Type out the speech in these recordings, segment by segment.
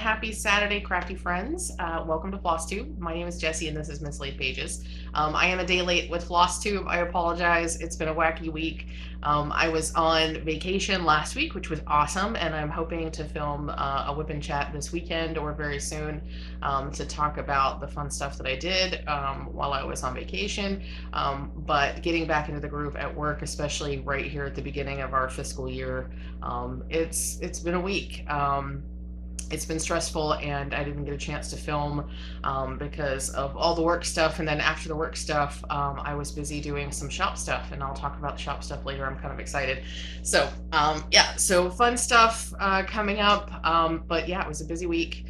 happy Saturday, crafty friends. Welcome to Flosstube. My name is Jessie and this is mislaidpages. I am a day late with Flosstube. I apologize. It's been a wacky week. I was on vacation last week, which was awesome, and I'm hoping to film a whip and chat this weekend or very soon to talk about the fun stuff that I did while I was on vacation. But getting back into the groove at work, especially right here at the beginning of our fiscal year, it's been a week. It's been stressful and I didn't get a chance to film because of all the work stuff, and then after the work stuff I was busy doing some shop stuff, and I'll talk about the shop stuff later. I'm kind of excited. So yeah, so fun stuff coming up, but yeah, it was a busy week.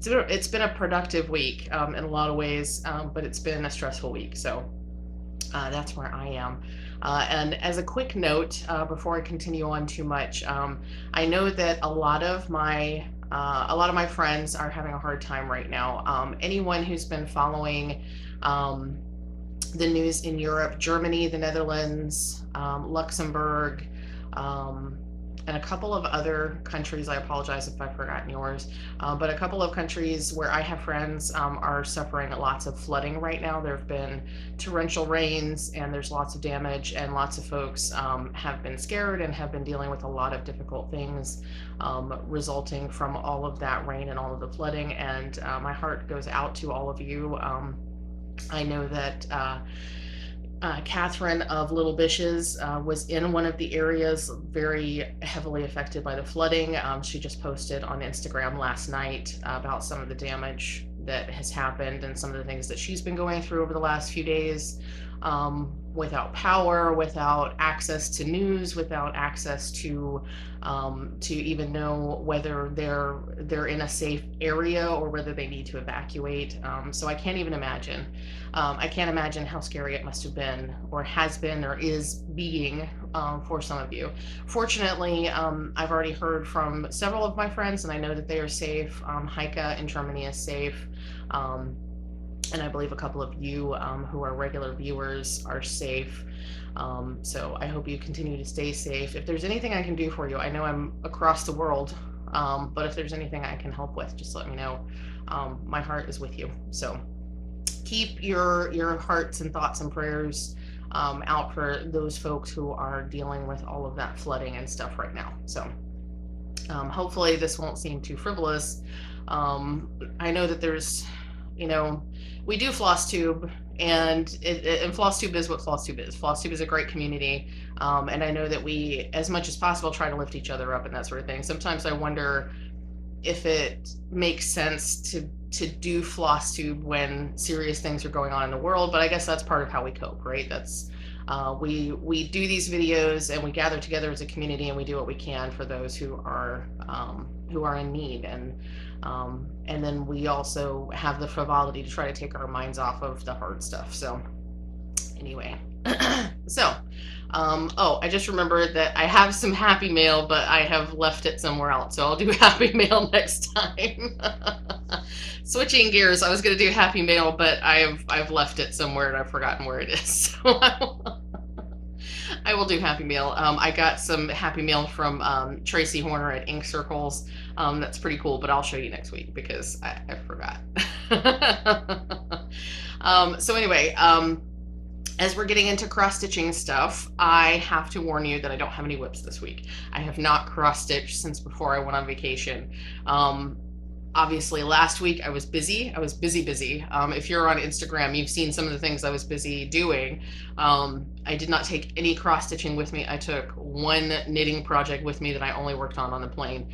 It's been a productive week in a lot of ways, but it's been a stressful week, so that's where I am. And as a quick note, before I continue on too much, I know that a lot of my friends are having a hard time right now. Anyone who's been following the news in Europe, Germany, the Netherlands, Luxembourg, and a couple of other countries, I apologize if I've forgotten yours, but a couple of countries where I have friends are suffering lots of flooding right now. There have been torrential rains and there's lots of damage, and lots of folks have been scared and have been dealing with a lot of difficult things resulting from all of that rain and all of the flooding, and my heart goes out to all of you. I know that Catherine of Little Bishes was in one of the areas very heavily affected by the flooding. She just posted on Instagram last night about some of the damage that has happened and some of the things that she's been going through over the last few days, without power, without access to news, without access to even know whether they're in a safe area or whether they need to evacuate. So I can't even imagine. I can't imagine how scary it must have been, or has been, or is being for some of you. Fortunately, I've already heard from several of my friends, and I know that they are safe. Heike in Germany is safe. And I believe a couple of you who are regular viewers are safe. So I hope you continue to stay safe. If there's anything I can do for you, I know I'm across the world, but if there's anything I can help with, just let me know. My heart is with you. So keep your hearts and thoughts and prayers out for those folks who are dealing with all of that flooding and stuff right now. So hopefully this won't seem too frivolous. I know that there's, we do Flosstube, and Flosstube is what Flosstube is. Flosstube is a great community, and I know that we, as much as possible, try to lift each other up and that sort of thing. Sometimes I wonder if it makes sense to do Flosstube when serious things are going on in the world, but I guess that's part of how we cope, right? That's we do these videos and we gather together as a community and we do what we can for those who are in need, and then we also have the frivolity to try to take our minds off of the hard stuff. So anyway, so oh, I just remembered that I have some happy mail, but I have left it somewhere else, so I'll do happy mail next time. Switching gears, I was going to do happy mail, but I've left it somewhere and I've forgotten where it is. So I will do happy mail. I got some happy mail from Tracy Horner at Ink Circles. That's pretty cool, but I'll show you next week because I forgot. So anyway, as we're getting into cross-stitching stuff, I have to warn you that I don't have any whips this week. I have not cross-stitched since before I went on vacation. Obviously, last week I was busy. I was busy. If you're on Instagram, you've seen some of the things I was busy doing. I did not take any cross-stitching with me. I took one knitting project with me that I only worked on the plane.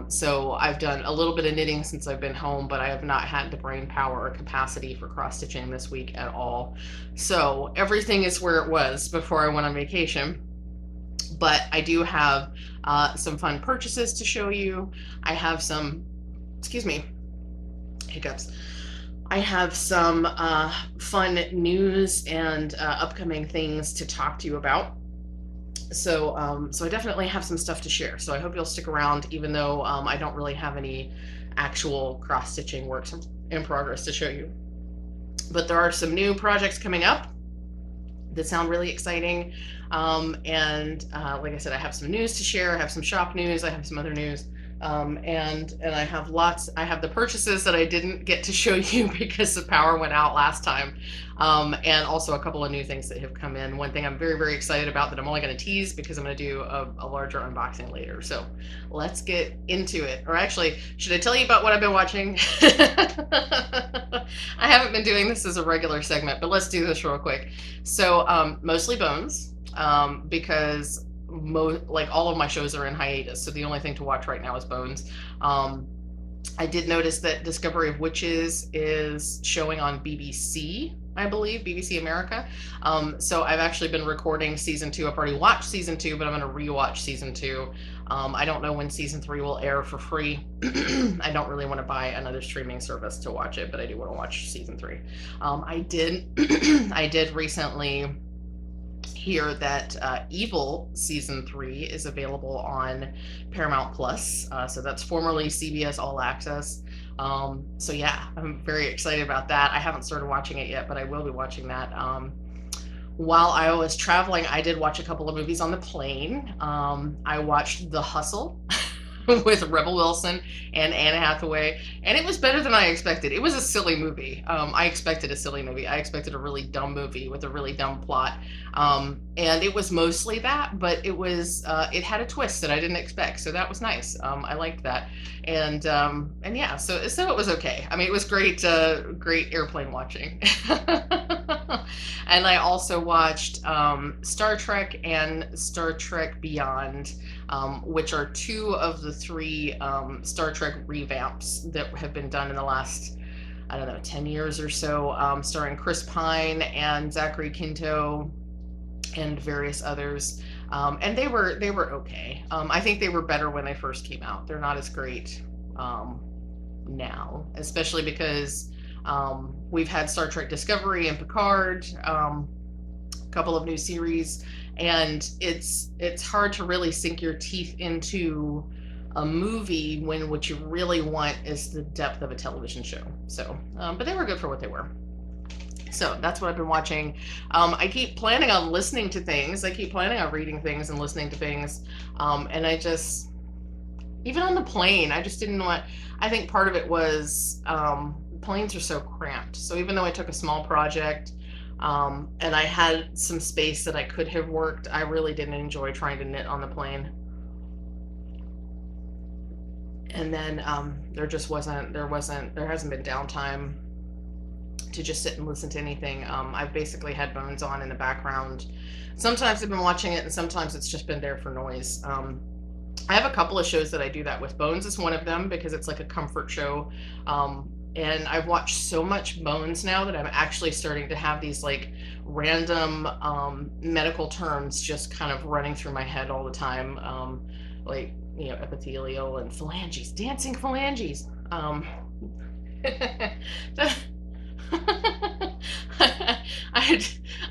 So I've done a little bit of knitting since I've been home, but I have not had the brain power or capacity for cross-stitching this week at all. So everything is where it was before I went on vacation. But I do have some fun purchases to show you. I have some, excuse me, hiccups. I have some fun news and upcoming things to talk to you about. So so I definitely have some stuff to share. So I hope you'll stick around, even though I don't really have any actual cross-stitching works in progress to show you. But there are some new projects coming up that sound really exciting. Like I said, I have some news to share. I have some shop news. I have some other news. And I have I have the purchases that I didn't get to show you because the power went out last time. And also a couple of new things that have come in. One thing I'm very, very excited about that I'm only going to tease because I'm going to do a larger unboxing later. So let's get into it. Or actually, should I tell you about what I've been watching? I haven't been doing this as a regular segment, but let's do this real quick. So mostly Bones, because like all of my shows are in hiatus, so the only thing to watch right now is Bones. I did notice that Discovery of Witches is showing on BBC, I believe, BBC America. So I've actually been recording season 2. I've already watched season 2, but I'm going to rewatch season 2. I don't know when season 3 will air for free. I don't really want to buy another streaming service to watch it, but I do want to watch season 3. I did I did recently hear that Evil season 3 is available on Paramount Plus. So that's formerly CBS All Access. So yeah, I'm very excited about that. I haven't started watching it yet, but I will be watching that. While I was traveling, I did watch a couple of movies on the plane. I watched The Hustle with Rebel Wilson and Anne Hathaway, and it was better than I expected. It was a silly movie. I expected a silly movie. I expected a really dumb movie with a really dumb plot, and it was mostly that. But it was it had a twist that I didn't expect, so that was nice. I liked that, and yeah, so it was okay. I mean, it was great, great airplane watching. And I also watched Star Trek and Star Trek Beyond, which are 2 of the 3 Star Trek revamps that have been done in the last, I don't know, 10 years or so, starring Chris Pine and Zachary Quinto and various others. And they were okay. I think they were better when they first came out. They're not as great now, especially because we've had Star Trek Discovery and Picard, a couple of new series, and it's hard to really sink your teeth into a movie when what you really want is the depth of a television show. So, but they were good for what they were. So that's what I've been watching. I keep planning on listening to things. I keep planning on reading things and listening to things. And I just, even on the plane, I just didn't want, I think part of it was, planes are so cramped. So even though I took a small project, and I had some space that I could have worked, I really didn't enjoy trying to knit on the plane. And then there hasn't been downtime to just sit and listen to anything. I've basically had Bones on in the background. Sometimes I've been watching it, and sometimes it's just been there for noise. I have a couple of shows that I do that with. Bones is one of them because it's like a comfort show. And I've watched so much Bones now that I'm actually starting to have these like random medical terms just kind of running through my head all the time. Like, you know, epithelial and phalanges, dancing phalanges.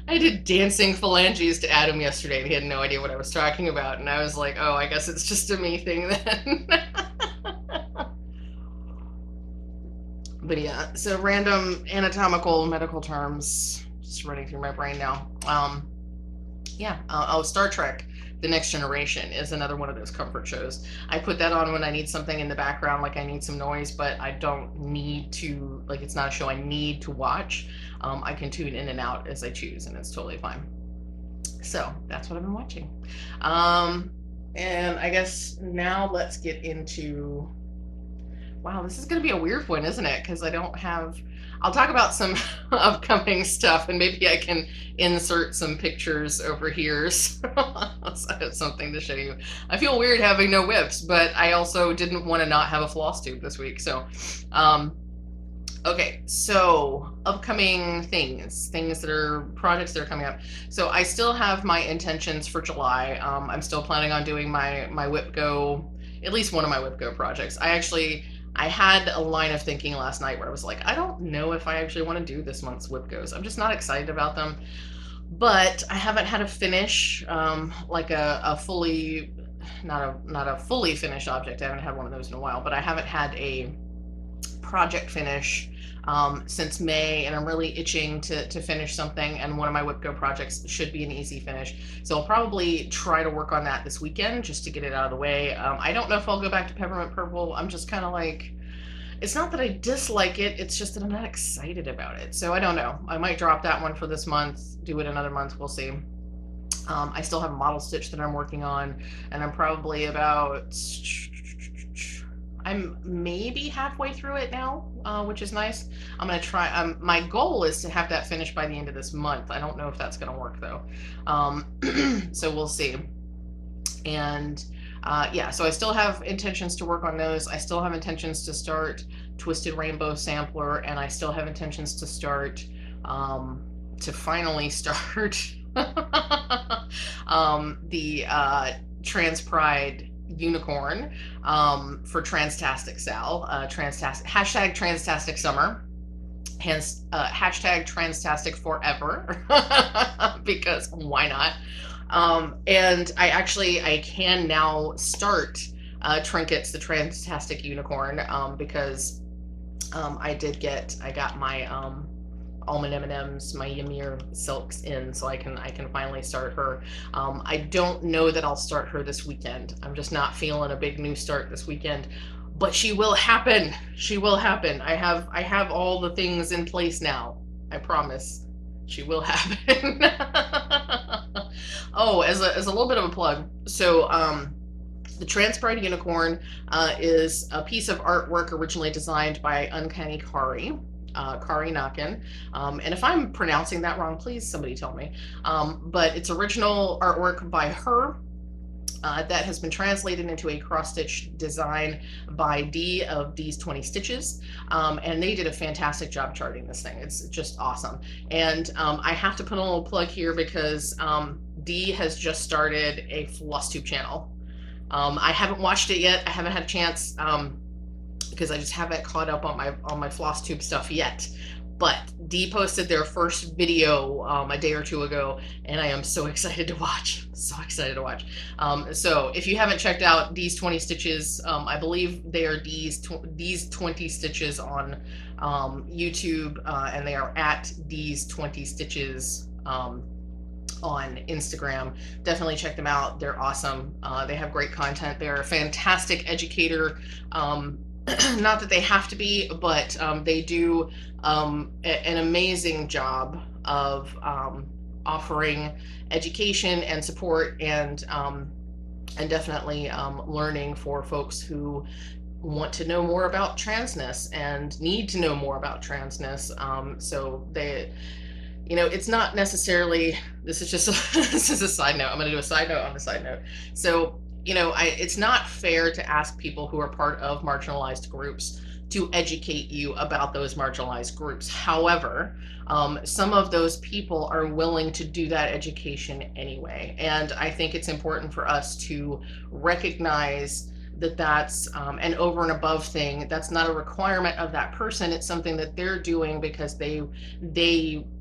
I did dancing phalanges to Adam yesterday, and he had no idea what I was talking about, and I was like, oh, I guess it's just a me thing then. But yeah, so random anatomical medical terms just running through my brain now. Yeah, Star Trek The Next Generation is another one of those comfort shows. I put that on when I need something in the background, like I need some noise, but I don't need to, like, it's not a show I need to watch. I can tune in and out as I choose, and it's totally fine. So that's what I've been watching. And I guess now let's get into, wow, this is going to be a weird one, isn't it? Because I don't have, I'll talk about some upcoming stuff, and maybe I can insert some pictures over here so I have something to show you. I feel weird having no whips, but I also didn't want to not have a Flosstube this week. So, okay, so upcoming things that are projects that are coming up. So I still have my intentions for July. I'm still planning on doing my WhipGo, at least one of my WhipGo projects. I had a line of thinking last night where I was like, I don't know if I actually want to do this month's WhipGos. I'm just not excited about them. But I haven't had a finish, like a fully, not a fully finished object. I haven't had one of those in a while, but I haven't had a project finish since May, and I'm really itching to finish something, and one of my Whip Go projects should be an easy finish. So I'll probably try to work on that this weekend just to get it out of the way. I don't know if I'll go back to Peppermint Purple. I'm just kind of like, it's not that I dislike it, it's just that I'm not excited about it. So I don't know. I might drop that one for this month, do it another month, we'll see. I still have a model stitch that I'm working on, and I'm probably about, I'm maybe halfway through it now, which is nice. I'm going to try, my goal is to have that finished by the end of this month. I don't know if that's going to work though. So we'll see. And yeah, so I still have intentions to work on those. I still have intentions to start Twisted Rainbow Sampler, and I still have intentions to start, to finally start the Trans Pride Unicorn for Transtastic Sal, hashtag Transtastic Summer, hence hashtag Transtastic Forever, because why not? And I can now start Trinkets, the Transtastic Unicorn, because I got my almond M&Ms, my Ymir silks in, so I can finally start her. I don't know that I'll start her this weekend. I'm just not feeling a big new start this weekend, but she will happen. She will happen. I have all the things in place now. I promise. She will happen. Oh, as a little bit of a plug. So the Trans Pride Unicorn is a piece of artwork originally designed by Uncanny Kari. Kari Nakin, and if I'm pronouncing that wrong, please somebody tell me. But it's original artwork by her that has been translated into a cross-stitch design by Dee of Dee's 20 Stitches, and they did a fantastic job charting this thing. It's just awesome. And I have to put a little plug here because Dee has just started a Flosstube channel. I haven't watched it yet. I haven't had a chance. Because I just haven't caught up on my Flosstube stuff yet. But Dee posted their first video a day or two ago, and I am so excited to watch. So excited to watch. So if you haven't checked out Dee's 20 Stitches, I believe they are Dee's 20 Stitches on YouTube, and they are at Dee's 20 Stitches on Instagram. Definitely check them out. They're awesome. They have great content. They're a fantastic educator. Not that they have to be, but they do an amazing job of offering education and support, and definitely learning for folks who want to know more about transness and need to know more about transness. So they, you know, it's not necessarily, this is just this is a side note. I'm going to do a side note on the side note. So, you know, it's not fair to ask people who are part of marginalized groups to educate you about those marginalized groups. However, some of those people are willing to do that education anyway. And I think it's important for us to recognize that that's an over and above thing. That's not a requirement of that person. It's something that they're doing because they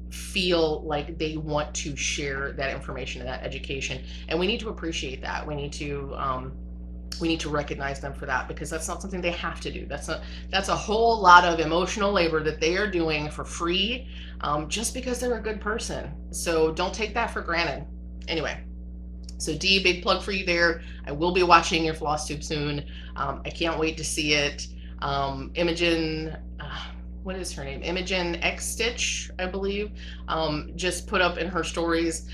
feel like they want to share that information and that education, and we need to appreciate that. We need to recognize them for that, because that's not something they have to do. That's a whole lot of emotional labor that they are doing for free, just because they're a good person. So don't take that for granted. Anyway, so Dee, big plug for you there. I will be watching your Flosstube soon. I can't wait to see it. Imogen, what is her name? Imogen xstitch, I believe, just put up in her stories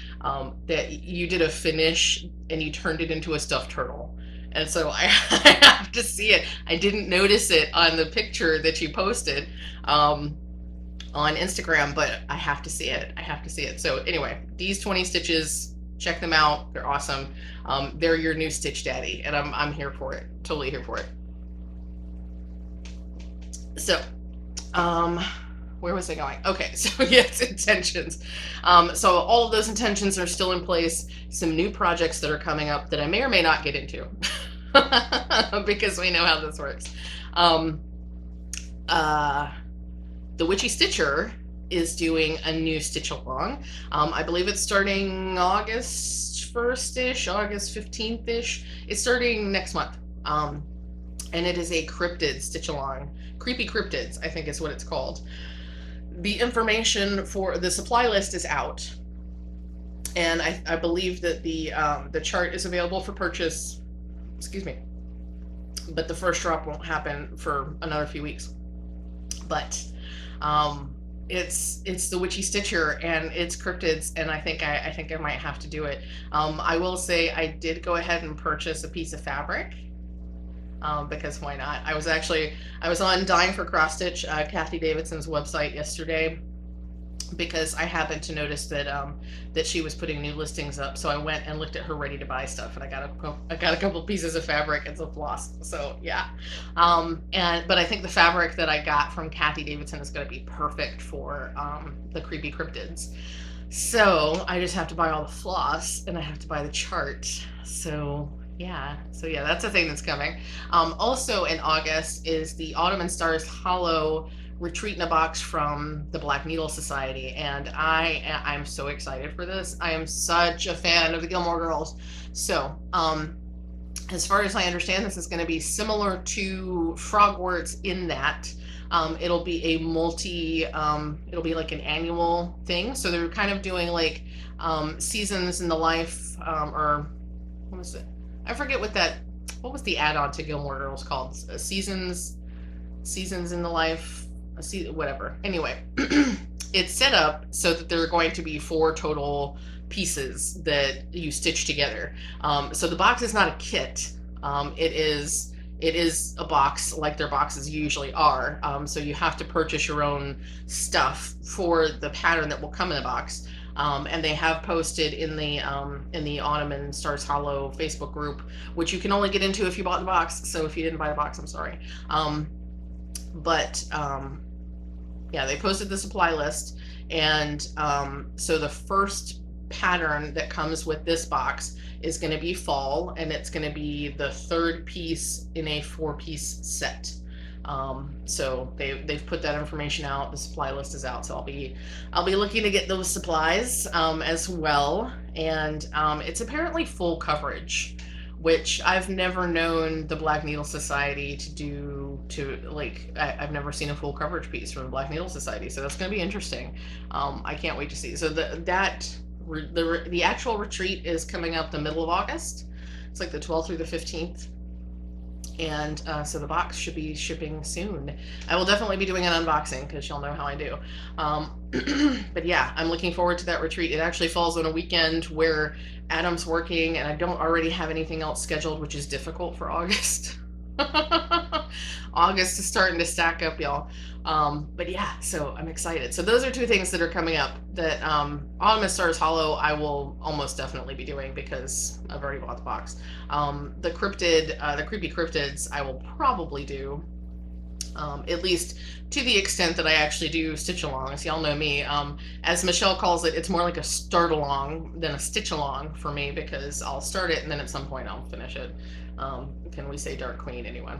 that you did a finish and you turned it into a stuffed turtle. And so I have to see it. I didn't notice it on the picture that you posted on Instagram, but I have to see it. I have to see it. So anyway, Dee's 20 Stitches, check them out. They're awesome. They're your new Stitch Daddy, and I'm here for it. Totally here for it. So, where was I going? Okay, so yes, intentions. So all of those intentions are still in place. Some new projects that are coming up that I may or may not get into because we know how this works. The Witchy Stitcher is doing a new stitch along. I believe it's starting August 1st-ish, August 15th-ish. It's starting next month. and it is a cryptid stitch along. Creepy Cryptids, I think is what it's called. The information for the supply list is out, and I believe that the chart is available for purchase. Excuse me, but the first drop won't happen for another few weeks. But it's the Witchy Stitcher, and it's cryptids, and I think I might have to do it. I will say I did go ahead and purchase a piece of fabric. Because why not? I was on Dying for Cross Stitch, Kathy Davidson's website yesterday, because I happened to notice that that she was putting new listings up. So I went and looked at her ready to buy stuff, and I got a couple pieces of fabric and some floss. So yeah, but I think the fabric that I got from Kathy Davidson is going to be perfect for the Creepy Cryptids. So I just have to buy all the floss, and I have to buy the chart. So yeah, that's a thing that's coming. Also in August is the Autumn and Stars Hollow Retreat in a Box from the Black Needle Society, and I'm so excited for this. I am such a fan of the Gilmore Girls. So as far as I understand, this is going to be similar to Frogworts in that it'll be a it'll be like an annual thing. So they're kind of doing like seasons in the life, or what was it? I forget what was the add-on to Gilmore Girls called? Seasons in the life, whatever. Anyway, it's set up so that there are going to be 4 total pieces that you stitch together. So the box is not a kit. It is a box like their boxes usually are. So you have to purchase your own stuff for the pattern that will come in the box. And they have posted in the Autumn and Stars Hollow Facebook group, which you can only get into if you bought the box. So if you didn't buy the box, I'm sorry. Yeah, they posted the supply list, and so the first pattern that comes with this box is going to be fall, and it's going to be the 3rd piece in a 4-piece set. So they've put that information out. The supply list is out, so I'll be looking to get those supplies as well. And it's apparently full coverage, which I've never known the Black Needle Society to do. I've never seen a full coverage piece from the Black Needle Society, so that's going to be interesting. I can't wait to see. So the actual retreat is coming up the middle of August. It's like the 12th through the 15th. And so the box should be shipping soon. I will definitely be doing an unboxing because y'all know how I do. But yeah, I'm looking forward to that retreat. It actually falls on a weekend where Adam's working, and I don't already have anything else scheduled, which is difficult for August. August is starting to stack up, y'all. But yeah, so I'm excited. So those are 2 things that are coming up that Autumn and Stars Hollow I will almost definitely be doing because I've already bought the box. The Creepy Cryptids I will probably do, at least to the extent that I actually do stitch alongs. Y'all know me. As Michelle calls it, it's more like a start along than a stitch along for me, because I'll start it and then at some point I'll finish it. Can we say Dark Queen, anyone?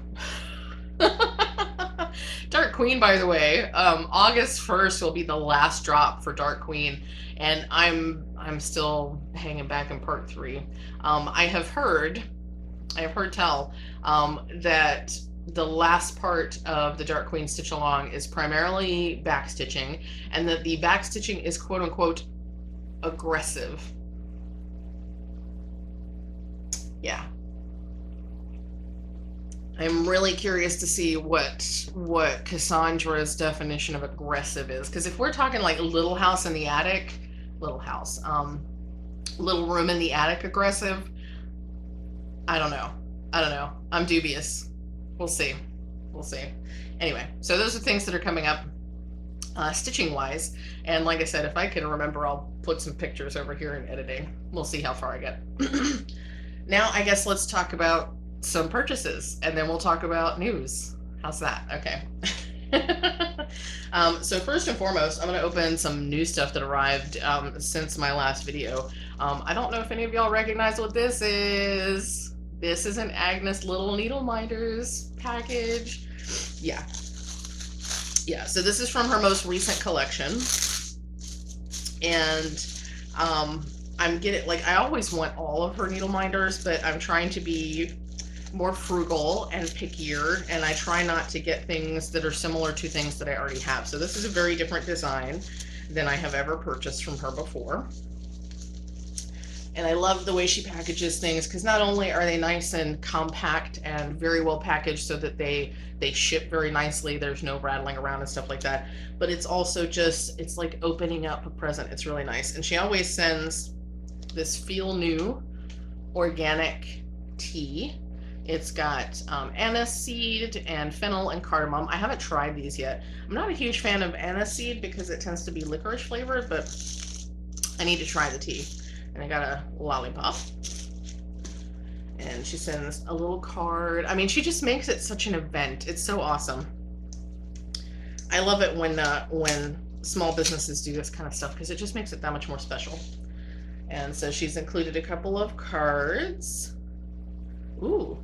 Dark Queen, by the way, August 1st will be the last drop for Dark Queen, and I'm still hanging back in part 3. I have heard tell that the last part of the Dark Queen stitch along is primarily back stitching, and that the back stitching is quote unquote aggressive. Yeah. I'm really curious to see what Cassandra's definition of aggressive is, because if we're talking like Little House in the Attic, Little Room in the Attic aggressive, I don't know. I'm dubious. We'll see. Anyway, so those are things that are coming up stitching wise, and like I said, if I can remember, I'll put some pictures over here in editing. We'll see how far I get. Now I guess let's talk about some purchases, and then we'll talk about news. How's that? Okay. So first and foremost, I'm going to open some new stuff that arrived since my last video. I don't know if any of y'all recognize what this is. This is an Agnes Little Needle Minders package. Yeah, so this is from her most recent collection, and I'm getting, like, I always want all of her needle minders, but I'm trying to be more frugal and pickier, and I try not to get things that are similar to things that I already have. So this is a very different design than I have ever purchased from her before. And I love the way she packages things, because not only are they nice and compact and very well packaged so that they ship very nicely, there's no rattling around and stuff like that, but it's also just, it's like opening up a present. It's really nice. And she always sends this Feel New organic tea. It's got anise seed and fennel and cardamom. I haven't tried these yet. I'm not a huge fan of anise seed because it tends to be licorice flavored, but I need to try the tea. And I got a lollipop. And she sends a little card. I mean, she just makes it such an event. It's so awesome. I love it when small businesses do this kind of stuff, because it just makes it that much more special. And so she's included a couple of cards. Ooh.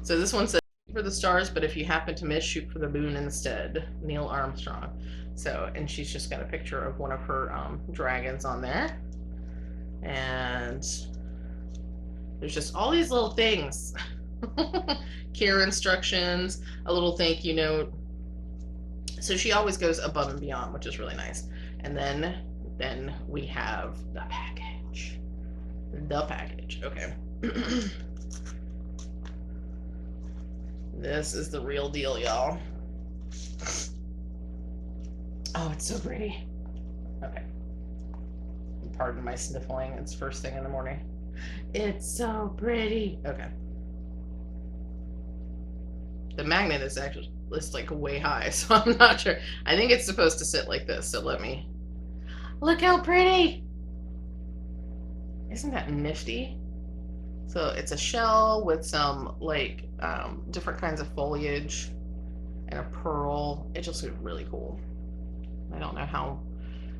So this one says, for the stars, but if you happen to miss, shoot for the moon instead. Neil Armstrong. So, and she's just got a picture of one of her dragons on there. And there's just all these little things. Care instructions, a little thank you note. So she always goes above and beyond, which is really nice. And then we have the package. The package. Okay. This is the real deal, y'all. Oh, it's so pretty. Okay. Pardon my sniffling. It's first thing in the morning. It's so pretty. Okay. The magnet is actually, it's like way high, so I'm not sure. I think it's supposed to sit like this, so let me. Look how pretty! Isn't that nifty? So it's a shell with some like different kinds of foliage and a pearl. It just looks really cool. I don't know how.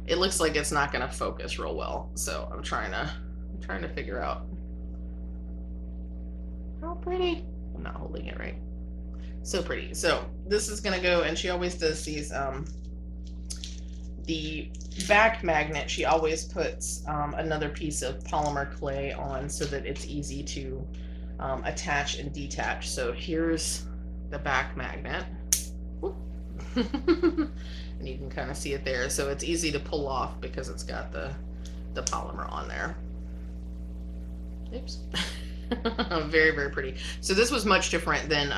It looks like it's not going to focus real well, so I'm trying to figure out how pretty. I'm not holding it right. So pretty. So this is going to go, and she always does these. The back magnet, she always puts another piece of polymer clay on so that it's easy to attach and detach. So here's the back magnet. And you can kind of see it there. So it's easy to pull off because it's got the polymer on there. Oops. Very, very pretty. So this was much different than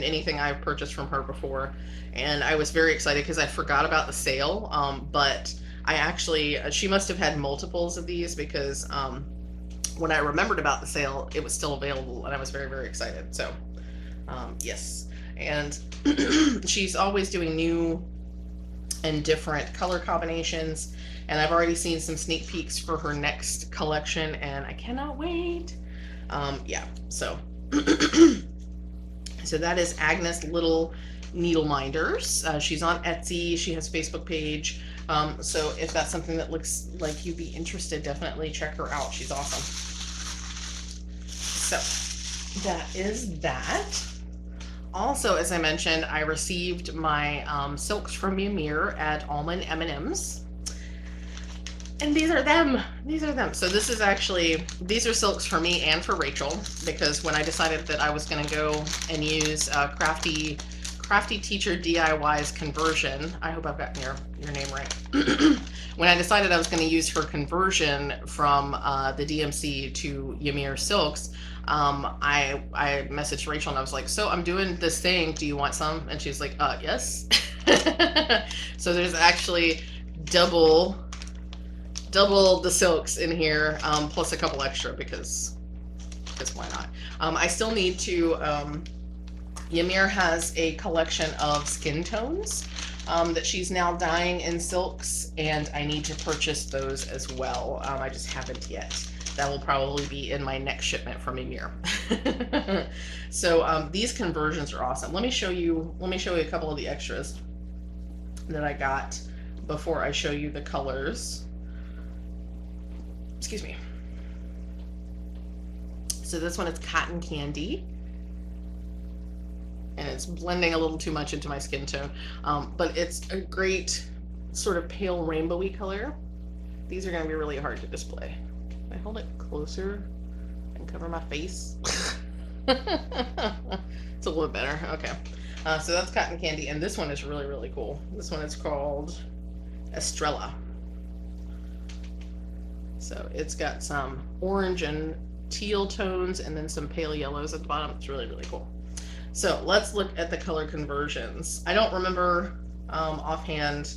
anything I've purchased from her before. And I was very excited because I forgot about the sale. But I actually, she must have had multiples of these, because when I remembered about the sale, it was still available, and I was very, very excited. So yes. And she's always doing new and different color combinations, and I've already seen some sneak peeks for her next collection, and I cannot wait. Yeah, so so that is Agnes Little Needle Minders. She's on Etsy. She has a Facebook page. So if that's something that looks like you'd be interested, definitely check her out. She's awesome. So that is that. Also, as I mentioned, I received my silks from Ymir at Almond M&M's. And these are them. These are them. So this is actually, these are silks for me and for Rachel, because when I decided that I was going to go and use Crafty Teacher DIY's conversion, I hope I've gotten your name right. When I decided I was going to use her conversion from the DMC to Ymir silks, I messaged Rachel and I was like, so I'm doing this thing, do you want some? And she's like, yes. So there's actually double the silks in here, plus a couple extra because why not? I still need to, Ymir has a collection of skin tones that she's now dyeing in silks, and I need to purchase those as well. I just haven't yet. That will probably be in my next shipment from Ymir. So these conversions are awesome. Let me show you a couple of the extras that I got before I show you the colors. Excuse me. So this one is Cotton Candy, and it's blending a little too much into my skin tone, but it's a great sort of pale rainbowy color. These are going to be really hard to display. If I hold it closer, I can cover my face. It's a little better. Okay. So that's cotton candy, and this one is really, really cool. This one is called Estrella. So it's got some orange and teal tones and then some pale yellows at the bottom. It's really, really cool. So let's look at the color conversions. I don't remember offhand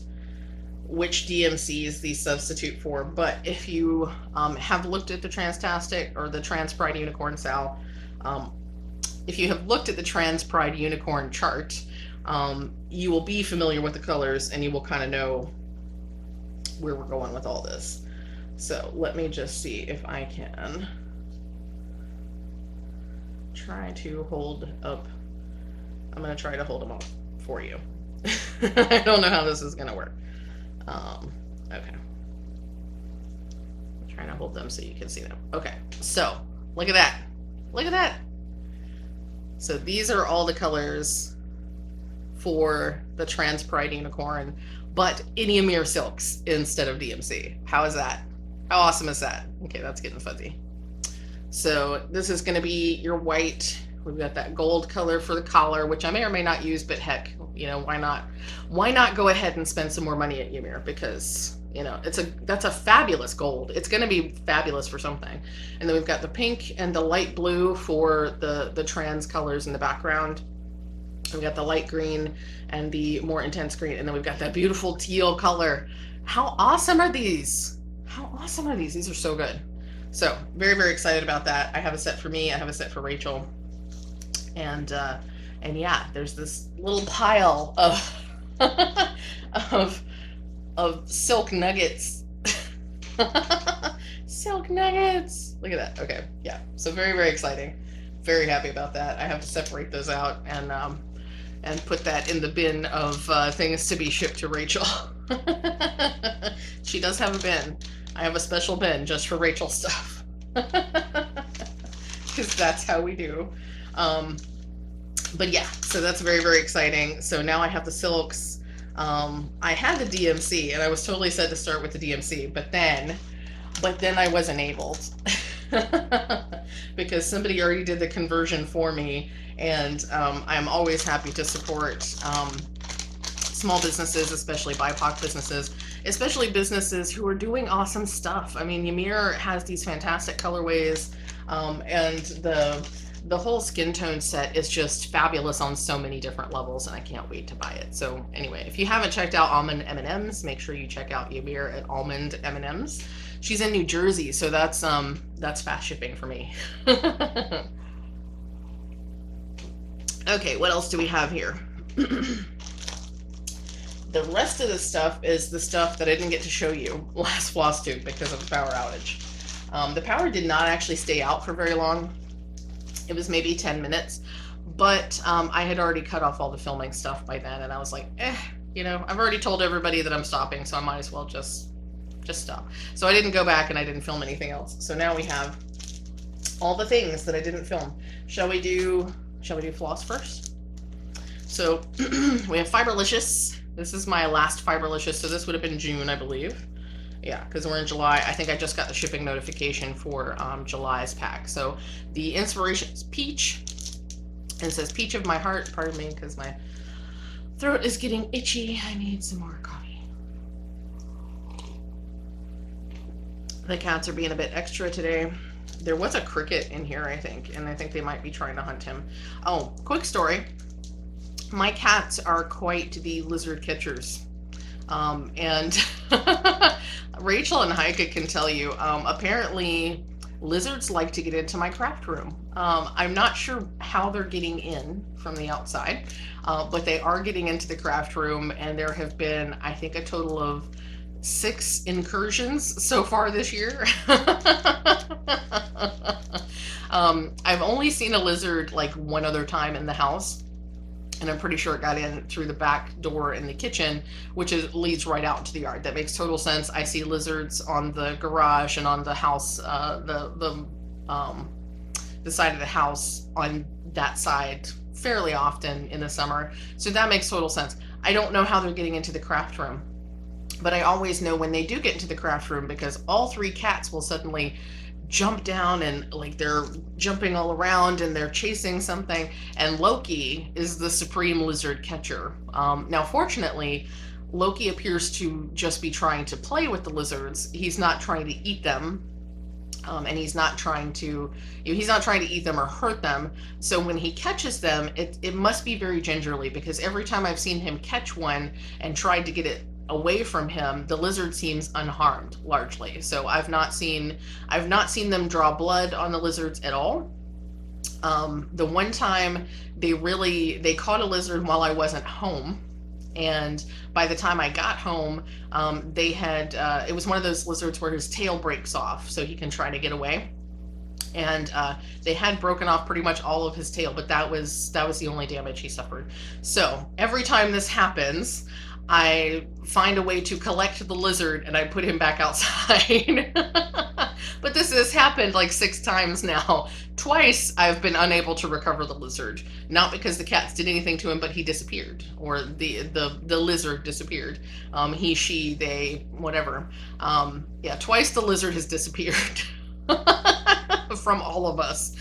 which DMCs these substitute for, but if you have looked at the Transtastic or the Trans Pride Unicorn Sal, if you have looked at the Trans Pride Unicorn chart, you will be familiar with the colors and you will kind of know where we're going with all this. So let me just see if I can try to hold up. I'm going to try to hold them up for you. I don't know how this is going to work. Okay. I'm trying to hold them so you can see them. Okay, so look at that. Look at that. So these are all the colors for the Trans Pride Unicorn, but in Ymir silks instead of DMC. How is that? How awesome is that? Okay, that's getting fuzzy. So this is going to be your white. We've got that gold color for the collar, which I may or may not use, but heck, you know, why not? Why not go ahead and spend some more money at Ymir? Because, you know, that's a fabulous gold. It's going to be fabulous for something. And then we've got the pink and the light blue for the trans colors in the background. We've got the light green and the more intense green, and then we've got that beautiful teal color. How awesome are these? How awesome are these? These are so good. So very, very excited about that. I have a set for me. I have a set for Rachel. And yeah, there's this little pile of silk nuggets. Silk nuggets. Look at that. Okay, yeah. So very, very exciting. Very happy about that. I have to separate those out and put that in the bin of things to be shipped to Rachel. She does have a bin. I have a special bin just for Rachel stuff. Because that's how we do. But yeah, so that's very, very exciting. So now I have the silks. I had the DMC and I was totally set to start with the DMC, but then I wasn't able because somebody already did the conversion for me, and I'm always happy to support small businesses, especially BIPOC businesses, especially businesses who are doing awesome stuff. I mean, Ymir has these fantastic colorways, and the whole skin tone set is just fabulous on so many different levels, and I can't wait to buy it. So anyway, if you haven't checked out Almond M&Ms, make sure you check out Ymir at Almond M&Ms. She's in New Jersey, so that's fast shipping for me. Okay, what else do we have here? The rest of the stuff is the stuff that I didn't get to show you last Flosstube because of the power outage. The power did not actually stay out for very long. It was maybe 10 minutes, but I had already cut off all the filming stuff by then, and I was like, you know, I've already told everybody that I'm stopping, so I might as well just stop. So I didn't go back and I didn't film anything else. So now we have all the things that I didn't film. Shall we do floss first? So we have Fiberlicious. This is my last Fiberlicious, so this would have been June, I believe. Yeah, because we're in July. I think I just got the shipping notification for July's pack. So the inspiration is peach. And it says peach of my heart. Pardon me, because my throat is getting itchy. I need some more coffee. The cats are being a bit extra today. There was a cricket in here, I think, and I think they might be trying to hunt him. Oh, quick story. My cats are quite the lizard catchers. And Rachel and Heike can tell you, apparently lizards like to get into my craft room. I'm not sure how they're getting in from the outside, but they are getting into the craft room, and there have been, I think, a total of 6 incursions so far this year. I've only seen a lizard like one other time in the house, and I'm pretty sure it got in through the back door in the kitchen, which leads right out into the yard. That makes total sense. I see lizards on the garage and on the house, the side of the house on that side fairly often in the summer. So that makes total sense. I don't know how they're getting into the craft room, but I always know when they do get into the craft room, because all 3 cats will suddenly jump down and like they're jumping all around and they're chasing something. And Loki is the supreme lizard catcher. Now, fortunately, Loki appears to just be trying to play with the lizards. He's not trying to eat them. And he's not trying to eat them or hurt them. So when he catches them, it must be very gingerly, because every time I've seen him catch one and tried to get it away from him, the lizard seems unharmed largely. So I've not seen them draw blood on the lizards at all. The one time they caught a lizard while I wasn't home. And by the time I got home, it was one of those lizards where his tail breaks off so he can try to get away. And they had broken off pretty much all of his tail, but that was the only damage he suffered. So every time this happens, I find a way to collect the lizard and I put him back outside. But this has happened like 6 times now. Twice I've been unable to recover the lizard. Not because the cats did anything to him, but he disappeared. Or the lizard disappeared. He, she, they, whatever. Yeah, twice the lizard has disappeared. From all of us.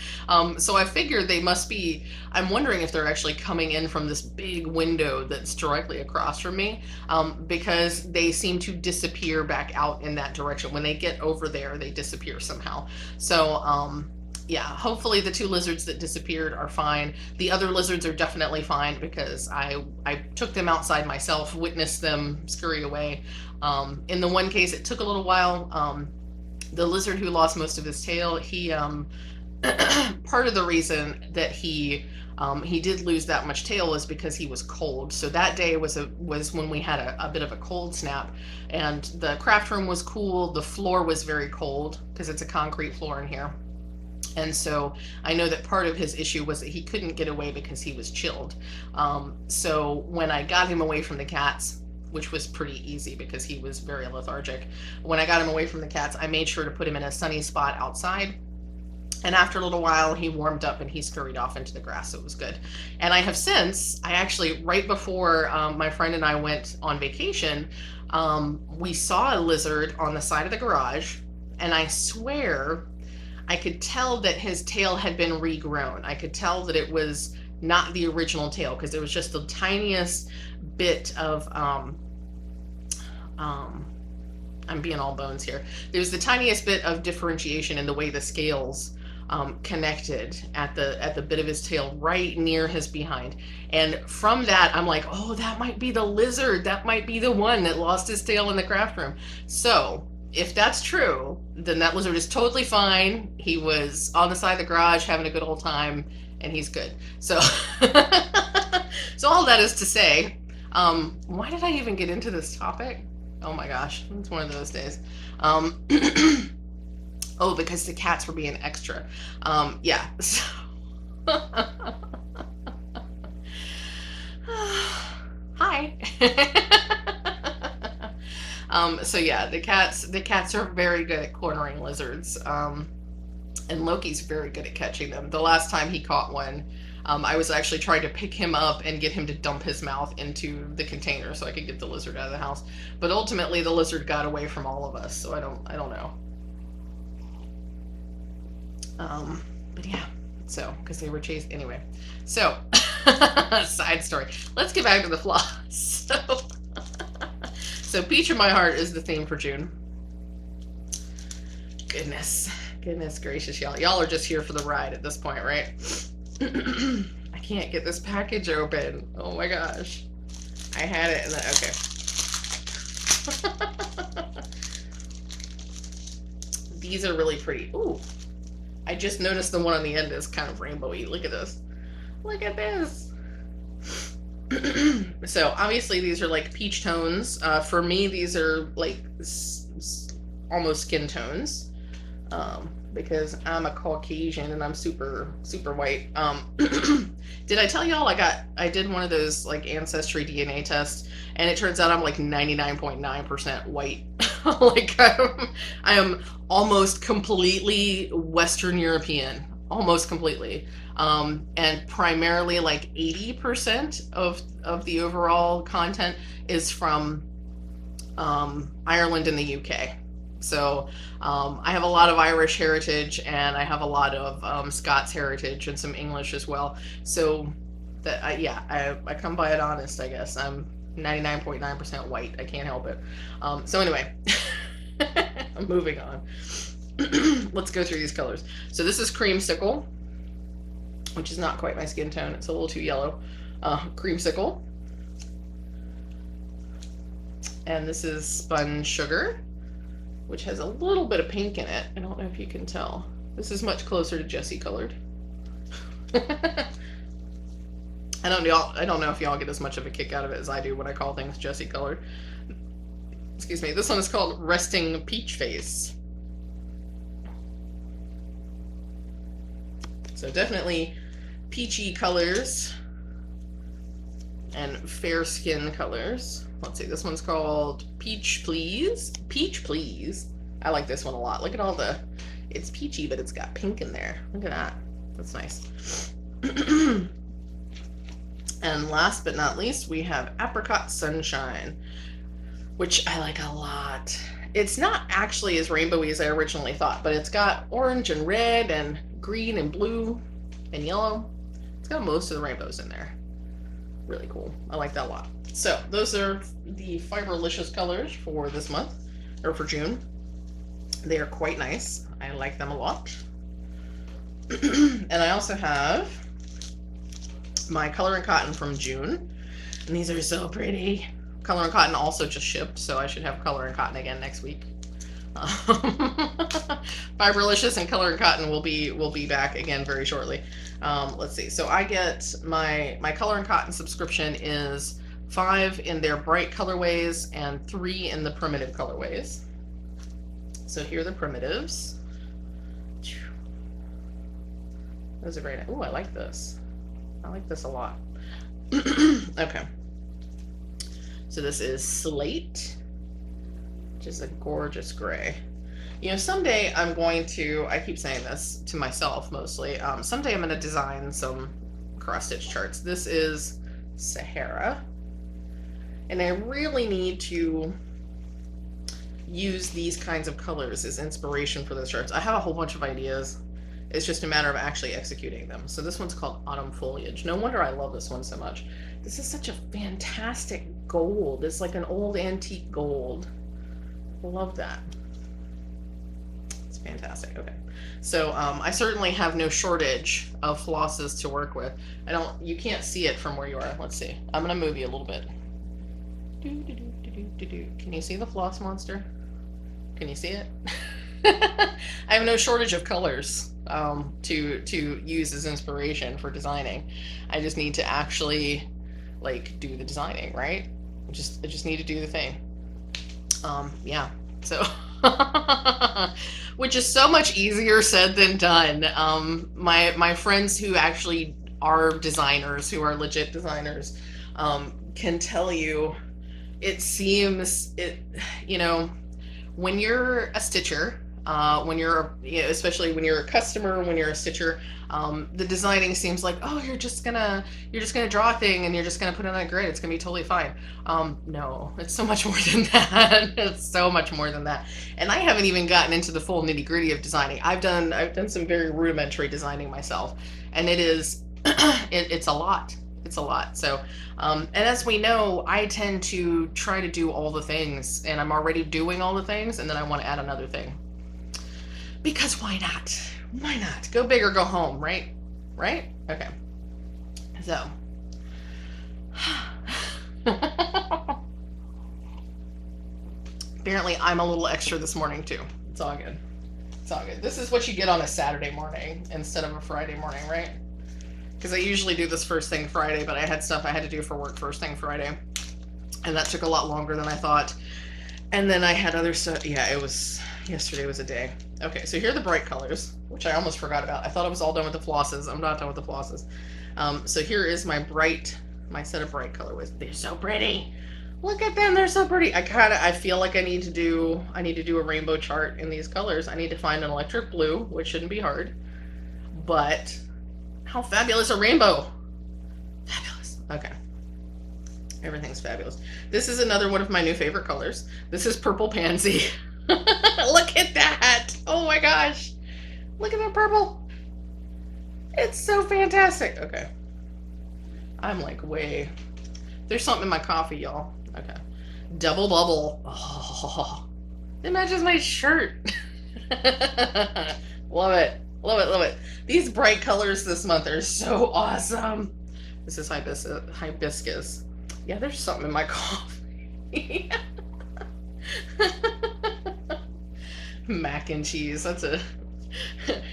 So I figured they must be, I'm wondering if they're actually coming in from this big window that's directly across from me, because they seem to disappear back out in that direction. When they get over there, they disappear somehow. So yeah, hopefully the 2 lizards that disappeared are fine. The other lizards are definitely fine, because I took them outside myself, witnessed them scurry away. In the one case, it took a little while. The lizard who lost most of his tail, he part of the reason that he did lose that much tail was because he was cold. So that day was when we had a bit of a cold snap, and the craft room was cool. The floor was very cold because it's a concrete floor in here. And so I know that part of his issue was that he couldn't get away because he was chilled. So when I got him away from the cats, which was pretty easy because he was very lethargic. When I got him away from the cats, I made sure to put him in a sunny spot outside. And after a little while, he warmed up and he scurried off into the grass, so it was good. And I have since, right before my friend and I went on vacation, we saw a lizard on the side of the garage, and I swear I could tell that his tail had been regrown. I could tell that it was not the original tail, because there was just the tiniest bit of I'm being all bones here. There's the tiniest bit of differentiation in the way the scales connected at the bit of his tail right near his behind. And from that, I'm like, oh, that might be the lizard. That might be the one that lost his tail in the craft room. So if that's true, then that lizard is totally fine. He was on the side of the garage having a good old time, and he's good. So, so all that is to say, why did I even get into this topic? Oh my gosh, it's one of those days. Oh, because the cats were being extra. Yeah. So hi. So yeah, the cats are very good at cornering lizards. And Loki's very good at catching them. The last time he caught one, I was actually trying to pick him up and get him to dump his mouth into the container so I could get the lizard out of the house. But ultimately, the lizard got away from all of us, so I don't know. But yeah, so because they were chased anyway. So side story. Let's get back to the floss. So Peach of My Heart is the theme for June. Goodness gracious, y'all. Y'all are just here for the ride at this point, right? I can't get this package open. Oh my gosh. I had it and then, okay. These are really pretty. Ooh. I just noticed the one on the end is kind of rainbowy. Look at this. Look at this. So obviously these are like peach tones. For me, these are like almost skin tones. Because I'm a Caucasian and I'm super white. Did I tell y'all I did one of those like ancestry DNA tests, and it turns out I'm like 99.9% white. Like I am almost completely Western European, almost completely. And primarily like 80% of the overall content is from Ireland and the UK. So I have a lot of Irish heritage, and I have a lot of Scots heritage and some English as well. So that I come by it honest, I guess. I'm 99.9% white. I can't help it. So anyway, I'm moving on. Let's go through these colors. So this is Creamsicle, which is not quite my skin tone. It's a little too yellow. Creamsicle. And this is Spun Sugar, which has a little bit of pink in it. I don't know if you can tell. This is much closer to Jessie colored. I don't know if y'all get as much of a kick out of it as I do when I call things Jessie colored. Excuse me. This one is called Resting Peach Face. So definitely peachy colors and fair skin colors. Let's see, this one's called Peach Please. Peach Please. I like this one a lot. Look at all the, it's peachy, but it's got pink in there. Look at that. That's nice. And last but not least, we have Apricot Sunshine, which I like a lot. It's not actually as rainbowy as I originally thought, but it's got orange and red and green and blue and yellow. It's got most of the rainbows in there. Really cool. I like that a lot. So those are the Fiberlicious colors for this month, or for June. They are quite nice. I like them a lot. And I also have my Color and Cotton from June. And these are so pretty. Color and Cotton also just shipped, so I should have Color and Cotton again next week. Fiberlicious and Color and Cotton will be back again very shortly. Let's see. So I get my Color and Cotton subscription is 5 in their bright colorways and 3 in the primitive colorways. So here are the primitives. Those are very nice. Ooh, I like this. I like this a lot. Okay. So this is Slate, which is a gorgeous gray. You know, someday I'm going to, I keep saying this to myself mostly, someday I'm going to design some cross-stitch charts. This is Sahara, and I really need to use these kinds of colors as inspiration for those charts. I have a whole bunch of ideas. It's just a matter of actually executing them. So this one's called Autumn Foliage. No wonder I love this one so much. This is such a fantastic gold. It's like an old antique gold. Love that. It's fantastic. Okay. So I certainly have no shortage of flosses to work with. You can't see it from where you are. Let's see. I'm going to move you a little bit. Can you see the floss monster? Can you see it? I have no shortage of colors to use as inspiration for designing. I just need to actually like do the designing, right? I just need to do the thing. Yeah. So which is so much easier said than done. My friends who actually are designers, who are legit designers, can tell you it seems you know, when you're a stitcher, especially when you're a customer, when you're a stitcher, the designing seems like, oh, you're just gonna draw a thing and you're just gonna put it on a grid. It's gonna be totally fine. No, it's so much more than that. It's so much more than that. And I haven't even gotten into the full nitty gritty of designing. I've done some very rudimentary designing myself, and it is, it's a lot. It's a lot. So, and as we know, I tend to try to do all the things, and I'm already doing all the things, and then I want to add another thing. Because why not? Why not? Go big or go home, right? Right? Okay. So. Apparently I'm a little extra this morning too. It's all good. It's all good. This is what you get on a Saturday morning instead of a Friday morning, right? Because I usually do this first thing Friday, but I had stuff I had to do for work first thing Friday. And that took a lot longer than I thought. And then I had other stuff. Yeah, yesterday was a day. Okay, so here are the bright colors, which I almost forgot about. I thought I was all done with the flosses. I'm not done with the flosses. So here is my set of bright colorways. They're so pretty. Look at them, they're so pretty. I feel like I need to do a rainbow chart in these colors. I need to find an electric blue, which shouldn't be hard. But how fabulous a rainbow. Fabulous. Okay. Everything's fabulous. This is another one of my new favorite colors. This is Purple Pansy. Look at that. Oh my gosh. Look at that purple. It's so fantastic. Okay. I'm like way. There's something in my coffee, y'all. Okay. Double bubble. Oh, it matches my shirt. Love it. Love it. Love it. These bright colors this month are so awesome. This is hibiscus. Yeah, there's something in my coffee. Mac and cheese. That's a.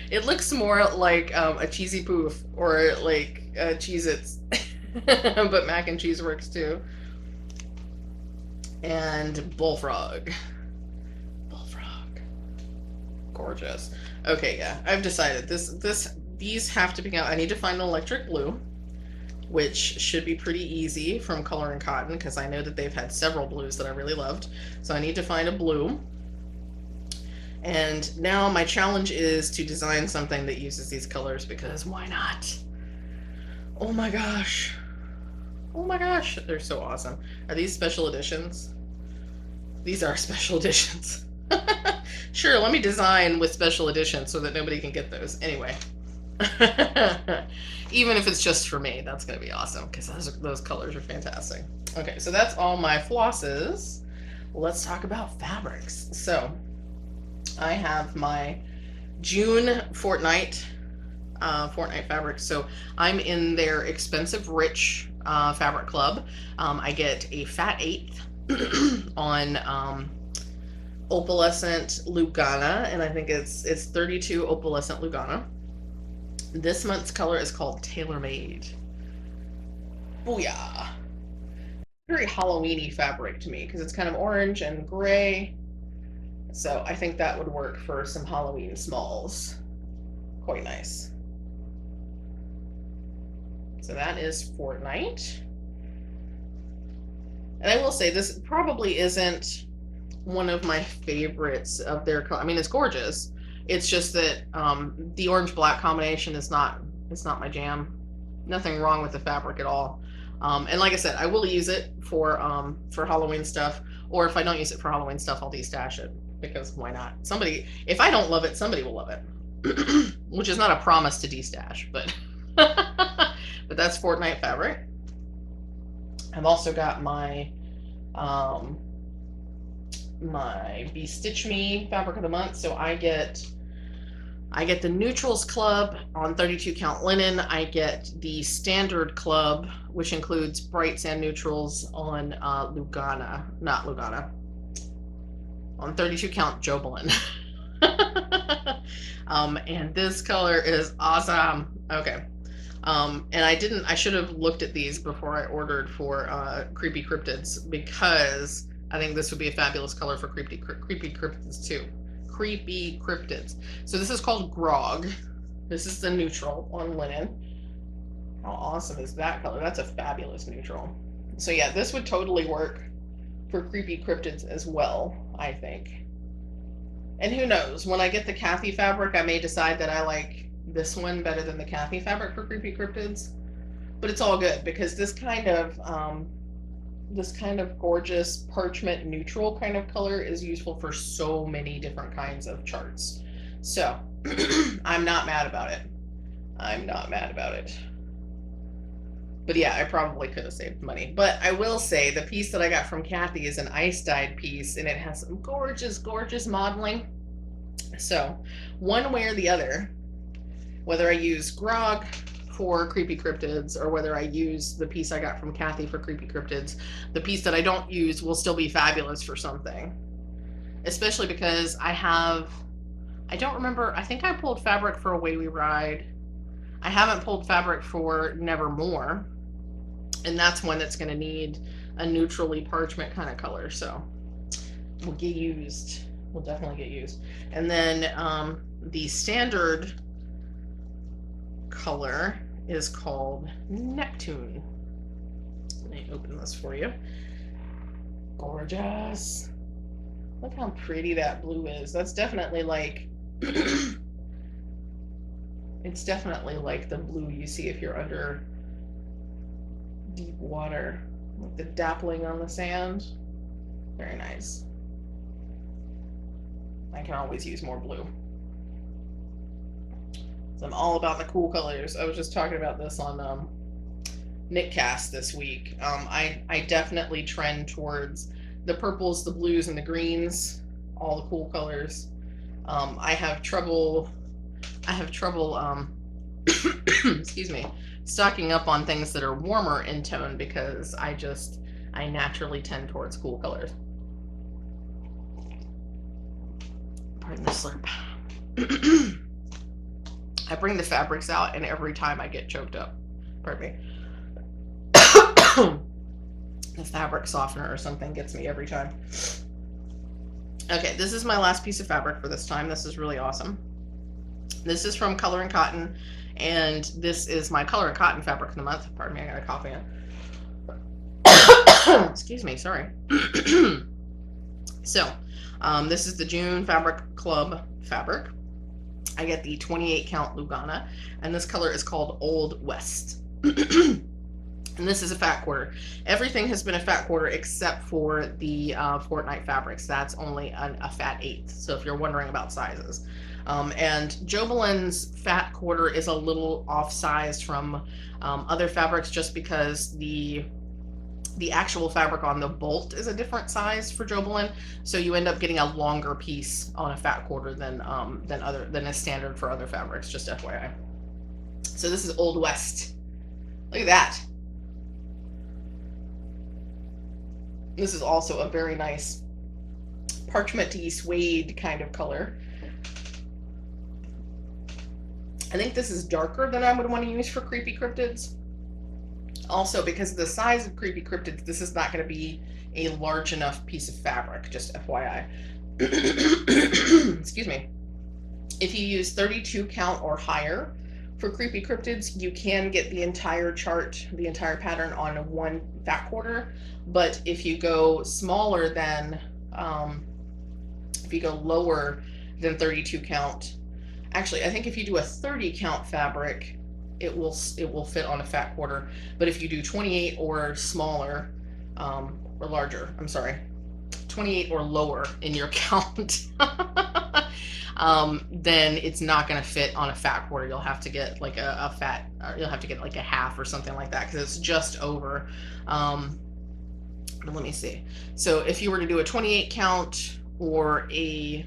It looks more like a cheesy poof or like Cheez-Its. But mac and cheese works too. And bullfrog. Bullfrog. Gorgeous. Okay, yeah. I've decided these have to be out. I need to find an electric blue, which should be pretty easy from Color and Cotton because I know that they've had several blues that I really loved. So I need to find a blue. And now my challenge is to design something that uses these colors because why not? Oh my gosh. Oh my gosh, they're so awesome. Are these special editions? These are special editions. Sure, let me design with special editions so that nobody can get those. Anyway. Even if it's just for me, that's going to be awesome because those colors are fantastic. Okay, so that's all my flosses. Let's talk about fabrics. So I have my June fortnight fabrics. So I'm in their expensive rich fabric club. I get a fat eighth on opalescent Lugana, and I think it's 32 opalescent Lugana. This month's color is called Tailor Made. Booyah! Very Halloween-y fabric to me because it's kind of orange and gray. So I think that would work for some Halloween smalls. Quite nice. So that is Fortnite. And I will say this probably isn't one of my favorites of their color. I mean, it's gorgeous. It's just that the orange-black combination is not my jam. Nothing wrong with the fabric at all. And like I said, I will use it for Halloween stuff. Or if I don't use it for Halloween stuff, I'll de-stash it. Because why not? Somebody, if I don't love it, somebody will love it. Which is not a promise to de-stash, but but that's Fortnite fabric. I've also got my my Be Stitch Me fabric of the month. So I get the Neutrals Club on 32 count linen. I get the Standard Club, which includes brights and neutrals on Lugana, not Lugana, on 32 count Jobelin. And this color is awesome. Okay. And I should have looked at these before I ordered for Creepy Cryptids because I think this would be a fabulous color for Creepy Cryptids too. Creepy Cryptids. So this is called Grog. This is the neutral on linen. How awesome is that color? That's a fabulous neutral. So yeah, this would totally work for Creepy Cryptids as well, I think. And who knows, when I get the Kathy fabric, I may decide that I like this one better than the Kathy fabric for Creepy Cryptids. But it's all good because this kind of gorgeous parchment neutral kind of color is useful for so many different kinds of charts. So I'm not mad about it. I'm not mad about it. But yeah, I probably could have saved money. But I will say the piece that I got from Kathy is an ice dyed piece and it has some gorgeous, gorgeous modeling. So one way or the other, whether I use Grog for Creepy Cryptids or whether I use the piece I got from Kathy for Creepy Cryptids, the piece that I don't use will still be fabulous for something. Especially because I don't remember, I think I pulled fabric for Away We Ride. I haven't pulled fabric for Nevermore. And that's one that's going to need a neutrally parchment kind of color. So will get used. Will definitely get used. And then the standard color is called Neptune. Let me open this for you. Gorgeous. Look how pretty that blue is. That's definitely like it's definitely like the blue you see if you're under deep water, like the dappling on the sand. Very nice. I can always use more blue. So I'm all about the cool colors. I was just talking about this on Knitcast this week. I definitely trend towards the purples, the blues, and the greens, all the cool colors. I have trouble excuse me, stocking up on things that are warmer in tone because I naturally tend towards cool colors. Pardon the slurp. I bring the fabrics out and every time I get choked up. Pardon me. The fabric softener or something gets me every time. Okay, this is my last piece of fabric for this time. This is really awesome. This is from Color and Cotton, and this is my Color and Cotton fabric of the month. Pardon me, I got a cough in. Excuse me, sorry. So, this is the June Fabric Club fabric. I get the 28 count Lugana, and this color is called Old West. And this is a fat quarter. Everything has been a fat quarter except for the Fortnite fabrics. That's only a fat 1/8. So if you're wondering about sizes. And Jobelin's fat quarter is a little off-sized from other fabrics just because the actual fabric on the bolt is a different size for Jobelin. So you end up getting a longer piece on a fat quarter than is standard for other fabrics, just FYI. So this is Old West. Look at that. This is also a very nice parchmenty suede kind of color. I think this is darker than I would want to use for Creepy Cryptids. Also, because of the size of Creepy Cryptids, this is not going to be a large enough piece of fabric, just FYI. Excuse me. If you use 32 count or higher for Creepy Cryptids, you can get the entire chart, the entire pattern on one fat quarter. But if you go smaller than, if you go lower than 32 count, actually, I think if you do a 30 count fabric, it will fit on a fat quarter. But if you do 28 or smaller, or larger, I'm sorry, 28 or lower in your count, then it's not going to fit on a fat quarter. You'll have to get like a fat, or you'll have to get like a half or something like that because it's just over. Let me see. So if you were to do a 28 count or a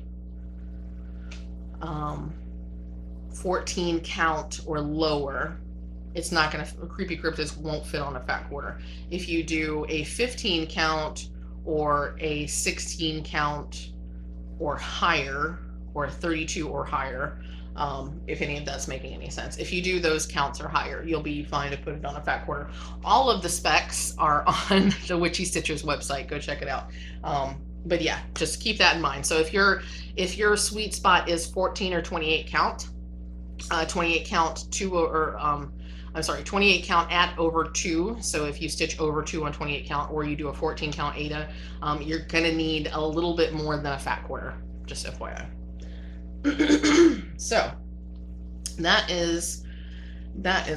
14 count or lower, it's not going to, Creepy Cryptids won't fit on a fat quarter. If you do a 15 count or a 16 count or higher, or 32 or higher, if any of that's making any sense. If you do those counts or higher, you'll be fine to put it on a fat quarter. All of the specs are on the Witchy Stitchers website. Go check it out. But yeah, just keep that in mind. So if your sweet spot is 14 or 28 count, 28 count 28 count at over 2. So if you stitch over 2 on 28 count, or you do a 14 count Ada, you're gonna need a little bit more than a fat quarter, just FYI. So that is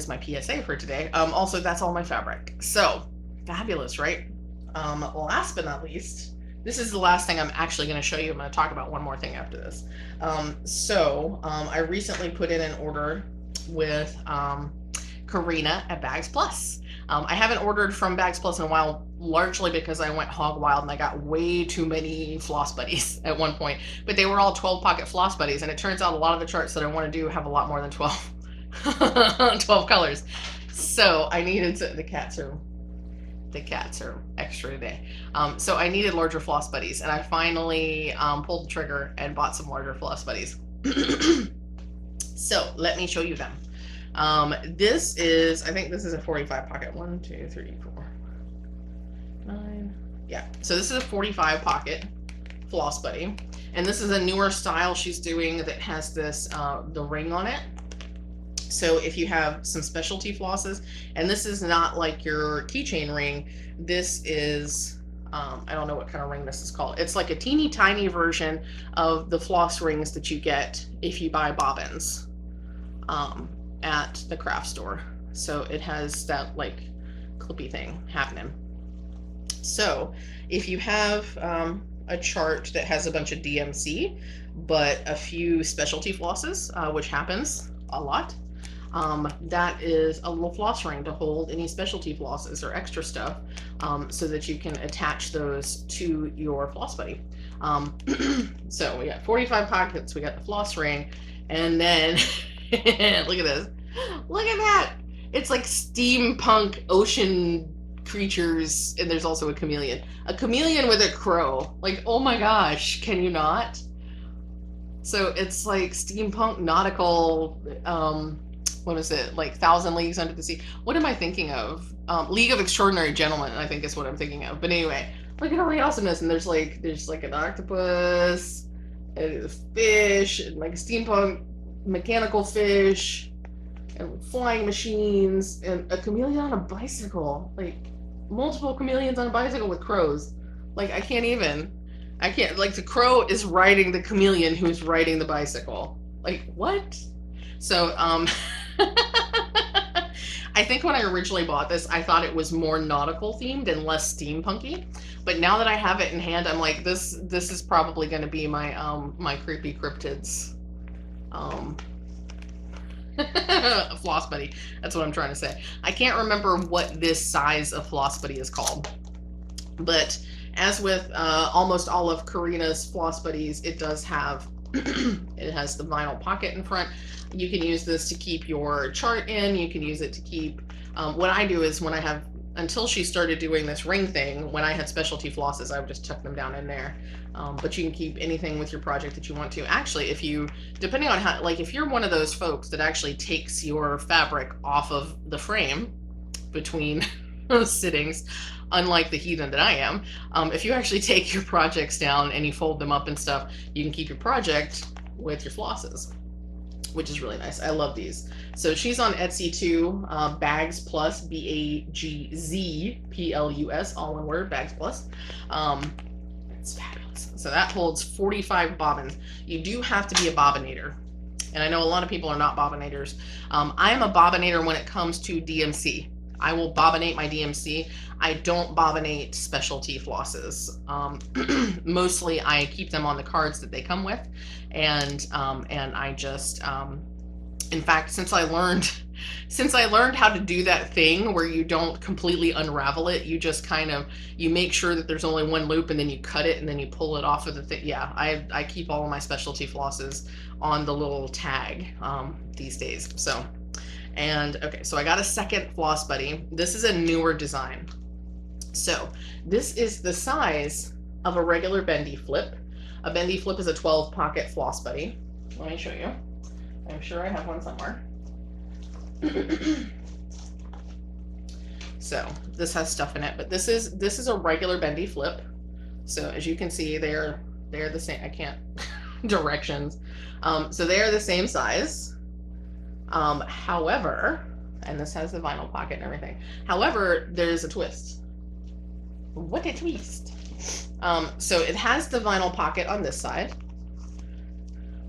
my PSA for today. Also, that's all my fabric. So fabulous, right? Last but not least, this is the last thing I'm actually going to show you. I'm going to talk about one more thing after this. I recently put in an order with Karina at Bags Plus. I haven't ordered from Bags Plus in a while, largely because I went hog wild and I got way too many floss buddies at one point. But they were all 12 pocket floss buddies, and it turns out a lot of the charts that I want to do have a lot more than 12 colors. So I needed to, the cats are extra today. So I needed larger floss buddies, and I finally pulled the trigger and bought some larger floss buddies. So let me show you them. This is, I think this is a 45 pocket. 1, 2, 3, 4, 9. Yeah. So this is a 45 pocket floss buddy, and this is a newer style she's doing that has this the ring on it. So if you have some specialty flosses, and this is not like your keychain ring, this is I don't know what kind of ring this is called. It's like a teeny tiny version of the floss rings that you get if you buy bobbins at the craft store. So it has that like clippy thing happening. So if you have a chart that has a bunch of DMC, but a few specialty flosses, which happens a lot. That is a little floss ring to hold any specialty flosses or extra stuff, so that you can attach those to your floss buddy. So we got 45 pockets, we got the floss ring, and then look at this. Look at that. It's like steampunk ocean creatures, and there's also a chameleon. A chameleon with a crow. Like, oh my gosh, can you not? So it's like steampunk nautical, what is it, like 1,000 Leagues Under the Sea. What am I thinking of? League of Extraordinary Gentlemen, I think is what I'm thinking of. But anyway, look at all the awesomeness. And there's like an octopus, and a fish, and like steampunk mechanical fish, and flying machines, and a chameleon on a bicycle. Like multiple chameleons on a bicycle with crows. Like I can't, like the crow is riding the chameleon who's riding the bicycle. Like what? So, I think when I originally bought this, I thought it was more nautical themed and less steampunky. But now that I have it in hand, I'm like, this is probably going to be my my creepy cryptids floss buddy. That's what I'm trying to say. I can't remember what this size of floss buddy is called, but as with almost all of Karina's floss buddies, it does have it has the vinyl pocket in front. You can use this to keep your chart in. You can use it to keep, what I do is when I have, until she started doing this ring thing, when I had specialty flosses, I would just tuck them down in there. But you can keep anything with your project that you want to. Actually, if you, depending on how, like if you're one of those folks that actually takes your fabric off of the frame between sittings, unlike the heathen that I am, if you actually take your projects down and you fold them up and stuff, you can keep your project with your flosses, which is really nice. I love these. So she's on Etsy too, Bags Plus, BAGZ+, all one word, Bags Plus. It's fabulous. So that holds 45 bobbins. You do have to be a bobbinator. And I know a lot of people are not bobbinators. I am a bobbinator when it comes to DMC. I will bobbinate my DMC. I don't bobbinate specialty flosses. Mostly I keep them on the cards that they come with. And I just, in fact, since I learned how to do that thing where you don't completely unravel it, you just kind of, you make sure that there's only one loop and then you cut it and then you pull it off of the thing. Yeah, I keep all of my specialty flosses on the little tag these days. So, and okay, so I got a second floss buddy. This is a newer design. So this is the size of a regular bendy flip. A bendy flip is a 12 pocket floss buddy. Let me show you. I'm sure I have one somewhere. So this has stuff in it, but this is a regular bendy flip. So as you can see, they're the same. I can't directions. So they are the same size. However, and this has the vinyl pocket and everything. However, there's a twist. What a twist. So it has the vinyl pocket on this side,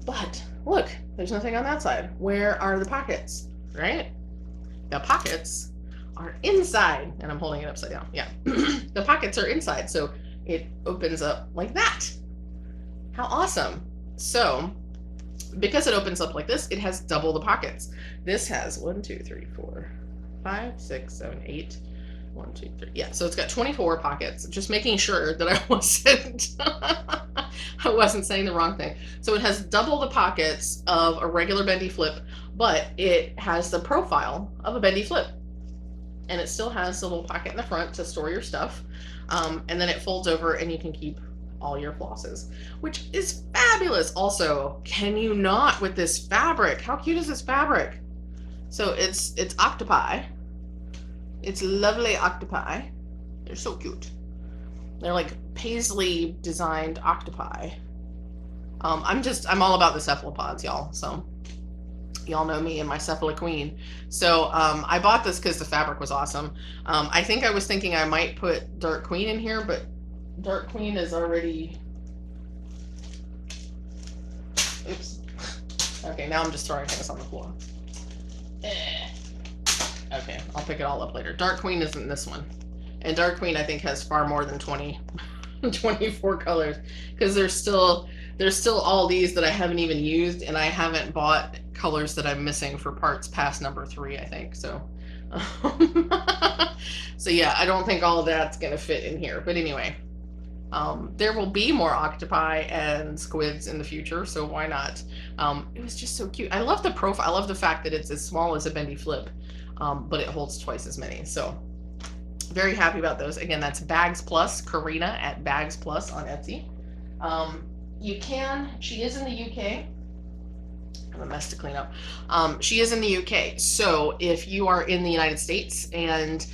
but look, there's nothing on that side. Where are the pockets, right? The pockets are inside, and I'm holding it upside down. Yeah, the pockets are inside, so it opens up like that. How awesome. So because it opens up like this, it has double the pockets. This has 1, 2, 3, 4, 5, 6, 7, 8. 1, 2, 3. Yeah, so it's got 24 pockets. Just making sure that I wasn't saying the wrong thing. So it has double the pockets of a regular bendy flip, but it has the profile of a bendy flip. And it still has a little pocket in the front to store your stuff. And then it folds over and you can keep all your flosses, which is fabulous. Also, can you not with this fabric? How cute is this fabric? So it's octopi. It's lovely octopi. They're so cute. They're like paisley designed octopi. I'm all about the cephalopods, y'all. So y'all know me and my cephala queen. So I bought this because the fabric was awesome. I think I was thinking I might put Dark Queen in here, but Dark Queen is already, oops. Okay, now I'm just throwing things on the floor. Okay, I'll pick it all up later. Dark Queen isn't this one. And Dark Queen, I think, has far more than 20 24 colors, because there's still all these that I haven't even used, and I haven't bought colors that I'm missing for parts past number 3, I think. So so yeah, I don't think all of that's gonna fit in here, but anyway, there will be more octopi and squids in the future, so why not? It was just so cute. I love the profile. I love the fact that it's as small as a bendy flip, but it holds twice as many. So very happy about those. Again, that's Bags Plus, Karina at Bags Plus on Etsy. She is in the UK. I have a mess to clean up. She is in the UK. So if you are in the United States and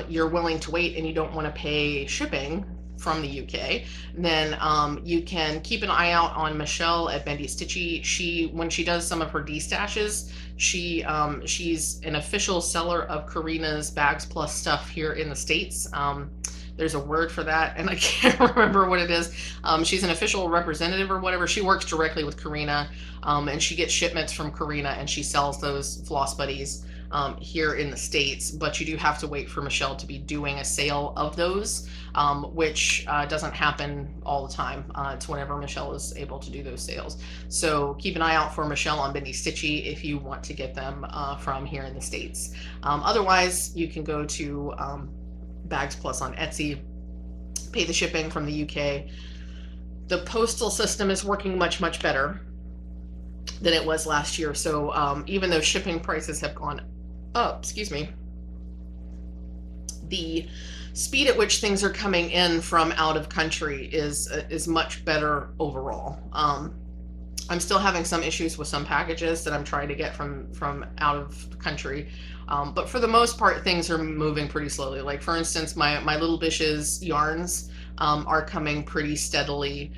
you're willing to wait and you don't want to pay shipping from the UK, then you can keep an eye out on Michelle at Bendy Stitchy. When she does some of her destashes, she's an official seller of Karina's Bags Plus stuff here in the States. There's a word for that, and I can't remember what it is. She's an official representative or whatever. She works directly with Karina, and she gets shipments from Karina, and she sells those floss buddies here in the States. But you do have to wait for Michelle to be doing a sale of those, which doesn't happen all the time. It's whenever Michelle is able to do those sales. So keep an eye out for Michelle on Bendy Stitchy if you want to get them from here in the States. Otherwise, you can go to Bags Plus on Etsy, pay the shipping from the UK. The postal system is working much, much better than it was last year. So even though shipping prices have gone up, excuse me, the speed at which things are coming in from out of country is much better overall. I'm still having some issues with some packages that I'm trying to get from out of the country. But for the most part, things are moving pretty slowly. Like, for instance, my Little Bish's yarns are coming pretty steadily.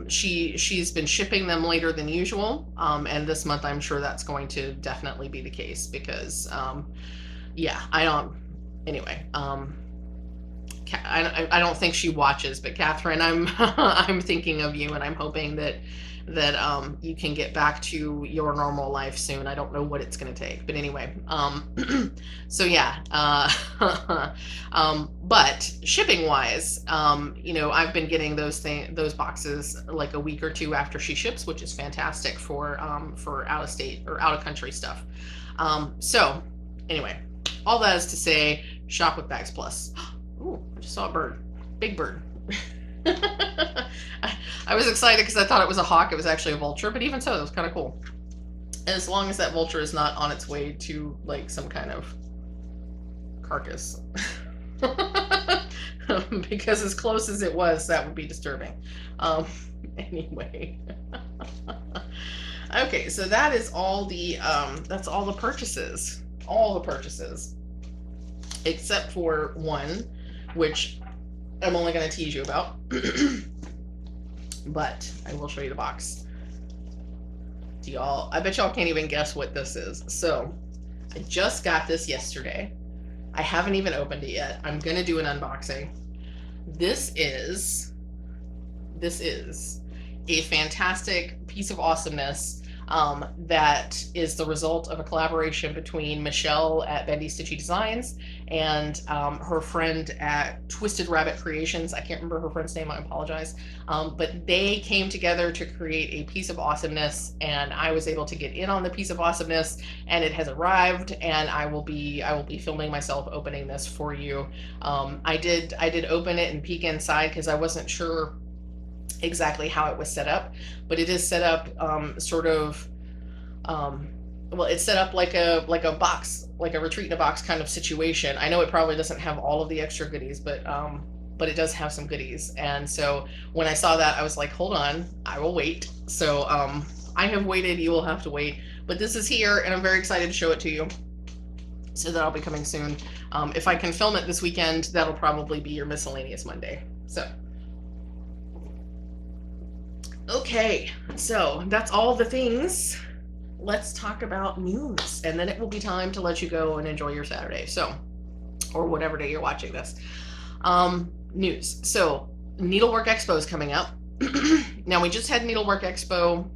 She's been shipping them later than usual. And this month, I'm sure that's going to definitely be the case because, yeah, anyway, I don't think she watches, but Catherine, I'm thinking of you, and I'm hoping that you can get back to your normal life soon. I don't know what it's going to take, but anyway, so yeah, but shipping wise, I've been getting those boxes like a week or two after she ships, which is fantastic for out of state or out of country stuff. So anyway, all that is to say, shop with Bags Plus. Ooh, I just saw a bird, big bird. I was excited because I thought it was a hawk. It was actually a vulture, but even so, it was kind of cool. And as long as that vulture is not on its way to like some kind of carcass. Because as close as it was, that would be disturbing. Anyway. Okay, so that is all that's all the purchases. All the purchases. Except for one, which I'm only going to tease you about. But I will show you the box. I bet y'all can't even guess what this is. So I just got this yesterday. I haven't even opened it yet. I'm going to do an unboxing. This is a fantastic piece of awesomeness that is the result of a collaboration between Michelle at Bendy Stitchy Designs and her friend at Twisted Rabbit Creations. I can't remember her friend's name, I apologize. But they came together to create a piece of awesomeness, and I was able to get in on the piece of awesomeness, and it has arrived, and I will be filming myself opening this for you. I did open it and peek inside because I wasn't sure exactly how it was set up, but it is set up well, it's set up like a box, like a retreat in a box kind of situation. I know it probably doesn't have all of the extra goodies, but it does have some goodies. And so when I saw that, I was like, hold on, I will wait. So I have waited, you will have to wait, but this is here, and I'm very excited to show it to you. So that'll be coming soon. If I can film it this weekend, that'll probably be your miscellaneous Monday. So okay, so that's all the things. Let's talk about news, and then it will be time to let you go and enjoy your Saturday. So, or whatever day you're watching this. News. So, Needlework Expo is coming up. Now, we just had Needlework Expo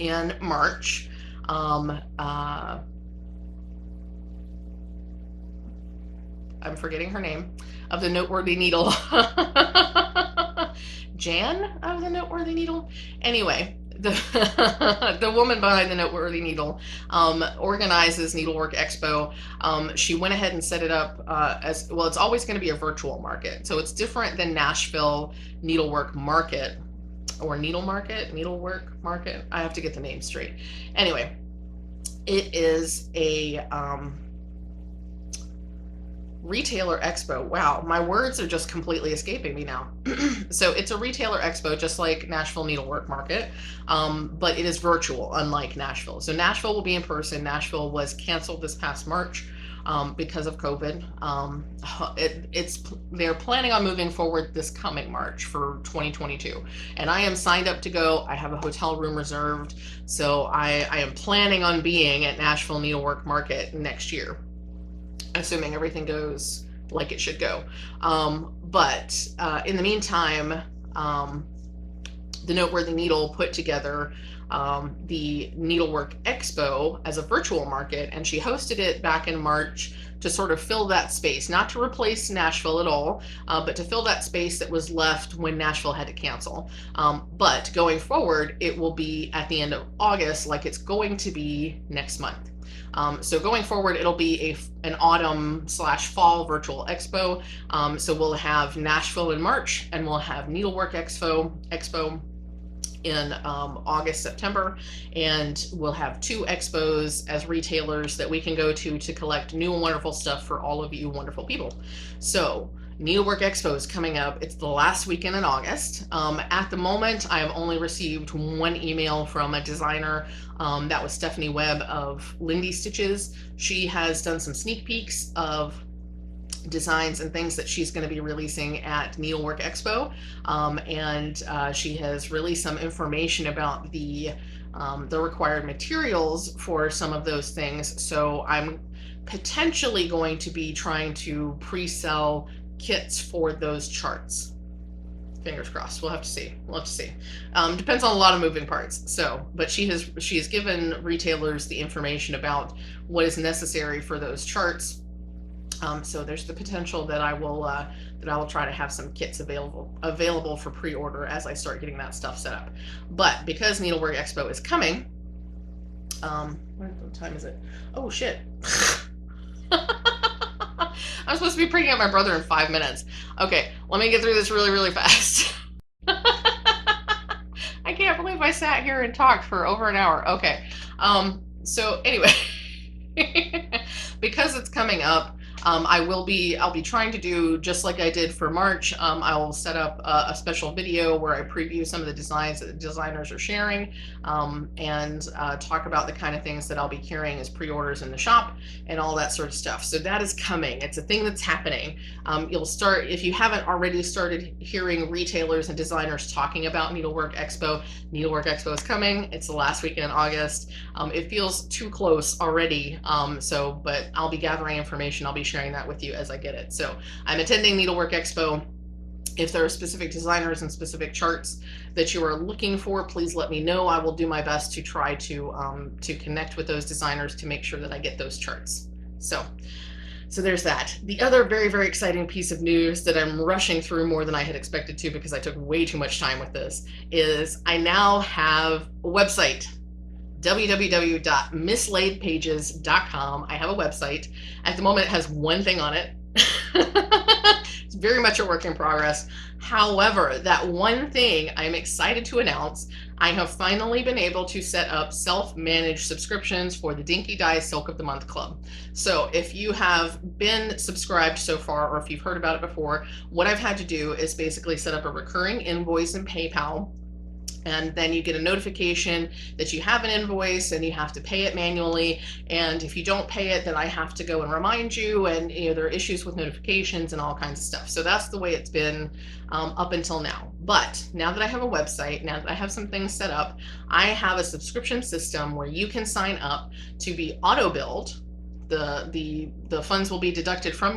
in March. I'm forgetting her name, of the Noteworthy Needle. Jan of the Noteworthy Needle? Anyway, the woman behind the Noteworthy Needle organizes Needlework Expo. She went ahead and set it up as well. It's always going to be a virtual market, so it's different than Nashville Needlework Market or Needlework Market. I have to get the name straight. Anyway, it is a retailer expo. Wow, my words are just completely escaping me now. So it's a retailer expo, just like Nashville Needlework Market, but it is virtual, unlike Nashville. So Nashville will be in person. Nashville was canceled this past March because of COVID. They're planning on moving forward this coming March for 2022, and I am signed up to go. I have a hotel room reserved, so I am planning on being at Nashville Needlework Market next year, assuming everything goes like it should go. But in the meantime, the Noteworthy Needle put together the Needlework Expo as a virtual market, and she hosted it back in March to sort of fill that space, not to replace Nashville at all, but to fill that space that was left when Nashville had to cancel. But going forward, it will be at the end of August, like it's going to be next month. So going forward, it'll be an autumn/fall virtual expo. So we'll have Nashville in March, and we'll have Needlework Expo in August, September, and we'll have 2 expos as retailers that we can go to collect new and wonderful stuff for all of you wonderful people. So Needlework Expo is coming up. It's the last weekend in August. At the moment, I have only received 1 email from a designer. That was Stephanie Webb of Lindy Stitches. She has done some sneak peeks of designs and things that she's going to be releasing at Needlework Expo, and she has released some information about the required materials for some of those things. So I'm potentially going to be trying to pre-sell kits for those charts. Fingers crossed. We'll have to see. Depends on a lot of moving parts. So, but she has given retailers the information about what is necessary for those charts. So there's the potential that I will try to have some kits available for pre-order as I start getting that stuff set up. But because Needlework Expo is coming, what time is it? Oh shit. I'm supposed to be picking up my brother in 5 minutes. Okay, let me get through this really, really fast. I can't believe I sat here and talked for over an hour. Okay, so anyway, because it's coming up, I'll be trying to do just like I did for March. I will set up a special video where I preview some of the designs that the designers are sharing, and talk about the kind of things that I'll be carrying as pre-orders in the shop and all that sort of stuff. So that is coming. It's a thing that's happening. You'll start, if you haven't already started hearing retailers and designers talking about Needlework Expo. Needlework Expo is coming. It's the last weekend in August. It feels too close already. But I'll be gathering information. I'll be sharing that with you as I get it. So I'm attending Needlework Expo. If there are specific designers and specific charts that you are looking for, please let me know. I will do my best to try to connect with those designers to make sure that I get those charts. So there's that. The other very, very exciting piece of news that I'm rushing through more than I had expected to, because I took way too much time with this, is I now have a website. www.mislaidpages.com. I have a website. At the moment, it has 1 thing on it. It's very much a work in progress. However, that 1 thing I'm excited to announce, I have finally been able to set up self-managed subscriptions for the Dinky Dye Silk of the Month Club. So if you have been subscribed so far, or if you've heard about it before, what I've had to do is basically set up a recurring invoice in PayPal. And then you get a notification that you have an invoice and you have to pay it manually. And if you don't pay it, then I have to go and remind you. And there are issues with notifications and all kinds of stuff. So that's the way it's been up until now. But now that I have a website, now that I have some things set up, I have a subscription system where you can sign up to be auto-billed the funds will be deducted from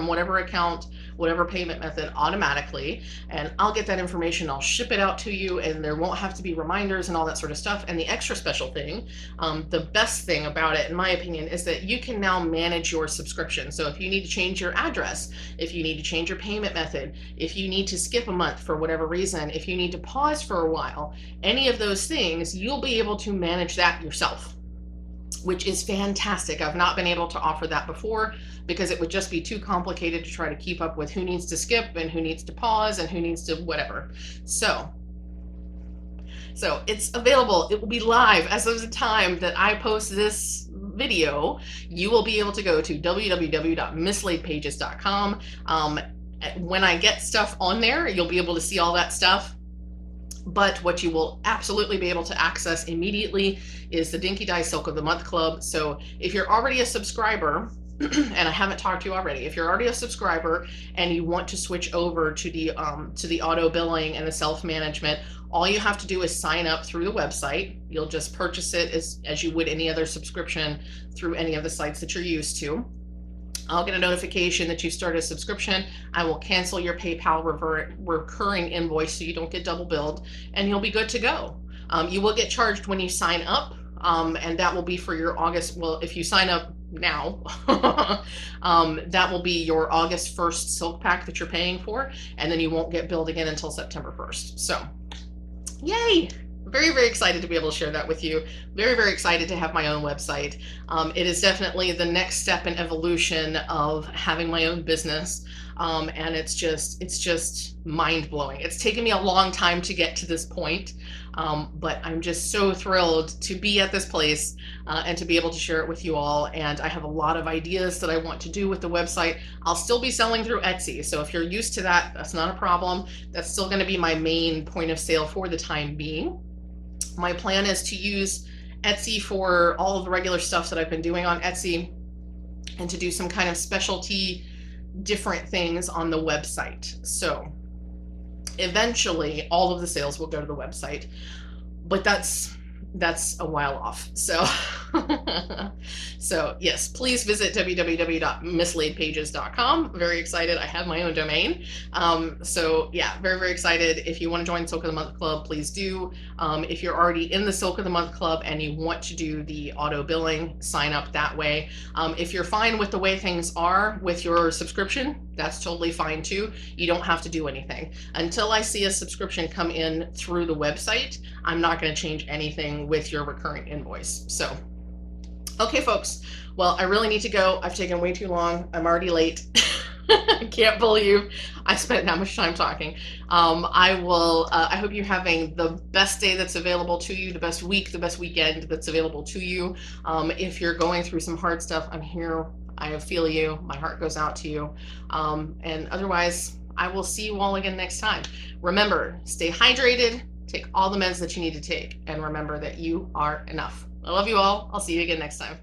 whatever account, whatever payment method automatically, and I'll get that information, I'll ship it out to you, and there won't have to be reminders and all that sort of stuff. And the extra special thing, the best thing about it, in my opinion, is that you can now manage your subscription. So if you need to change your address, if you need to change your payment method, if you need to skip a month for whatever reason, if you need to pause for a while, any of those things, you'll be able to manage that yourself, which is fantastic. I've not been able to offer that before because it would just be too complicated to try to keep up with who needs to skip and who needs to pause and who needs to whatever. So it's available. It will be live as of the time that I post this video. You will be able to go to www.mislaidpages.com. When I get stuff on there, you'll be able to see all that stuff. But what you will absolutely be able to access immediately is the Dinky Dye Silk of the Month Club. So if you're already a subscriber, and I haven't talked to you already, if you're already a subscriber and you want to switch over to the auto billing and the self-management, all you have to do is sign up through the website. You'll just purchase it as you would any other subscription through any of the sites that you're used to. I'll get a notification that you started a subscription. I will cancel your PayPal recurring invoice so you don't get double billed, and you'll be good to go. You will get charged when you sign up, and that will be for your August. Well, if you sign up now, that will be your August 1st silk pack that you're paying for, and then you won't get billed again until September 1st. So, yay! Very, very excited to be able to share that with you. Very, very excited to have my own website. It is definitely the next step in evolution of having my own business. And it's just mind-blowing. It's taken me a long time to get to this point, but I'm just so thrilled to be at this place and to be able to share it with you all. And I have a lot of ideas that I want to do with the website. I'll still be selling through Etsy, so if you're used to that, that's not a problem. That's still going to be my main point of sale for the time being. My plan is to use Etsy for all of the regular stuff that I've been doing on Etsy, and to do some kind of specialty different things on the website. So eventually all of the sales will go to the website, but that's a while off. So so yes, please visit www.mislaidpages.com. Very excited. I have my own domain. So yeah, very, very excited. If you want to join Silk of the Month Club, please do. If you're already in the Silk of the Month Club and you want to do the auto billing, sign up that way. If you're fine with the way things are with your subscription, that's totally fine too. You don't have to do anything. Until I see a subscription come in through the website, I'm not going to change anything with your recurring invoice. So, okay, folks. Well, I really need to go. I've taken way too long. I'm already late. I can't believe I spent that much time talking. I hope you're having the best day that's available to you, the best week, the best weekend that's available to you. If you're going through some hard stuff, I'm here. I feel you. My heart goes out to you. And otherwise, I will see you all again next time. Remember, stay hydrated, take all the meds that you need to take, and remember that you are enough. I love you all. I'll see you again next time.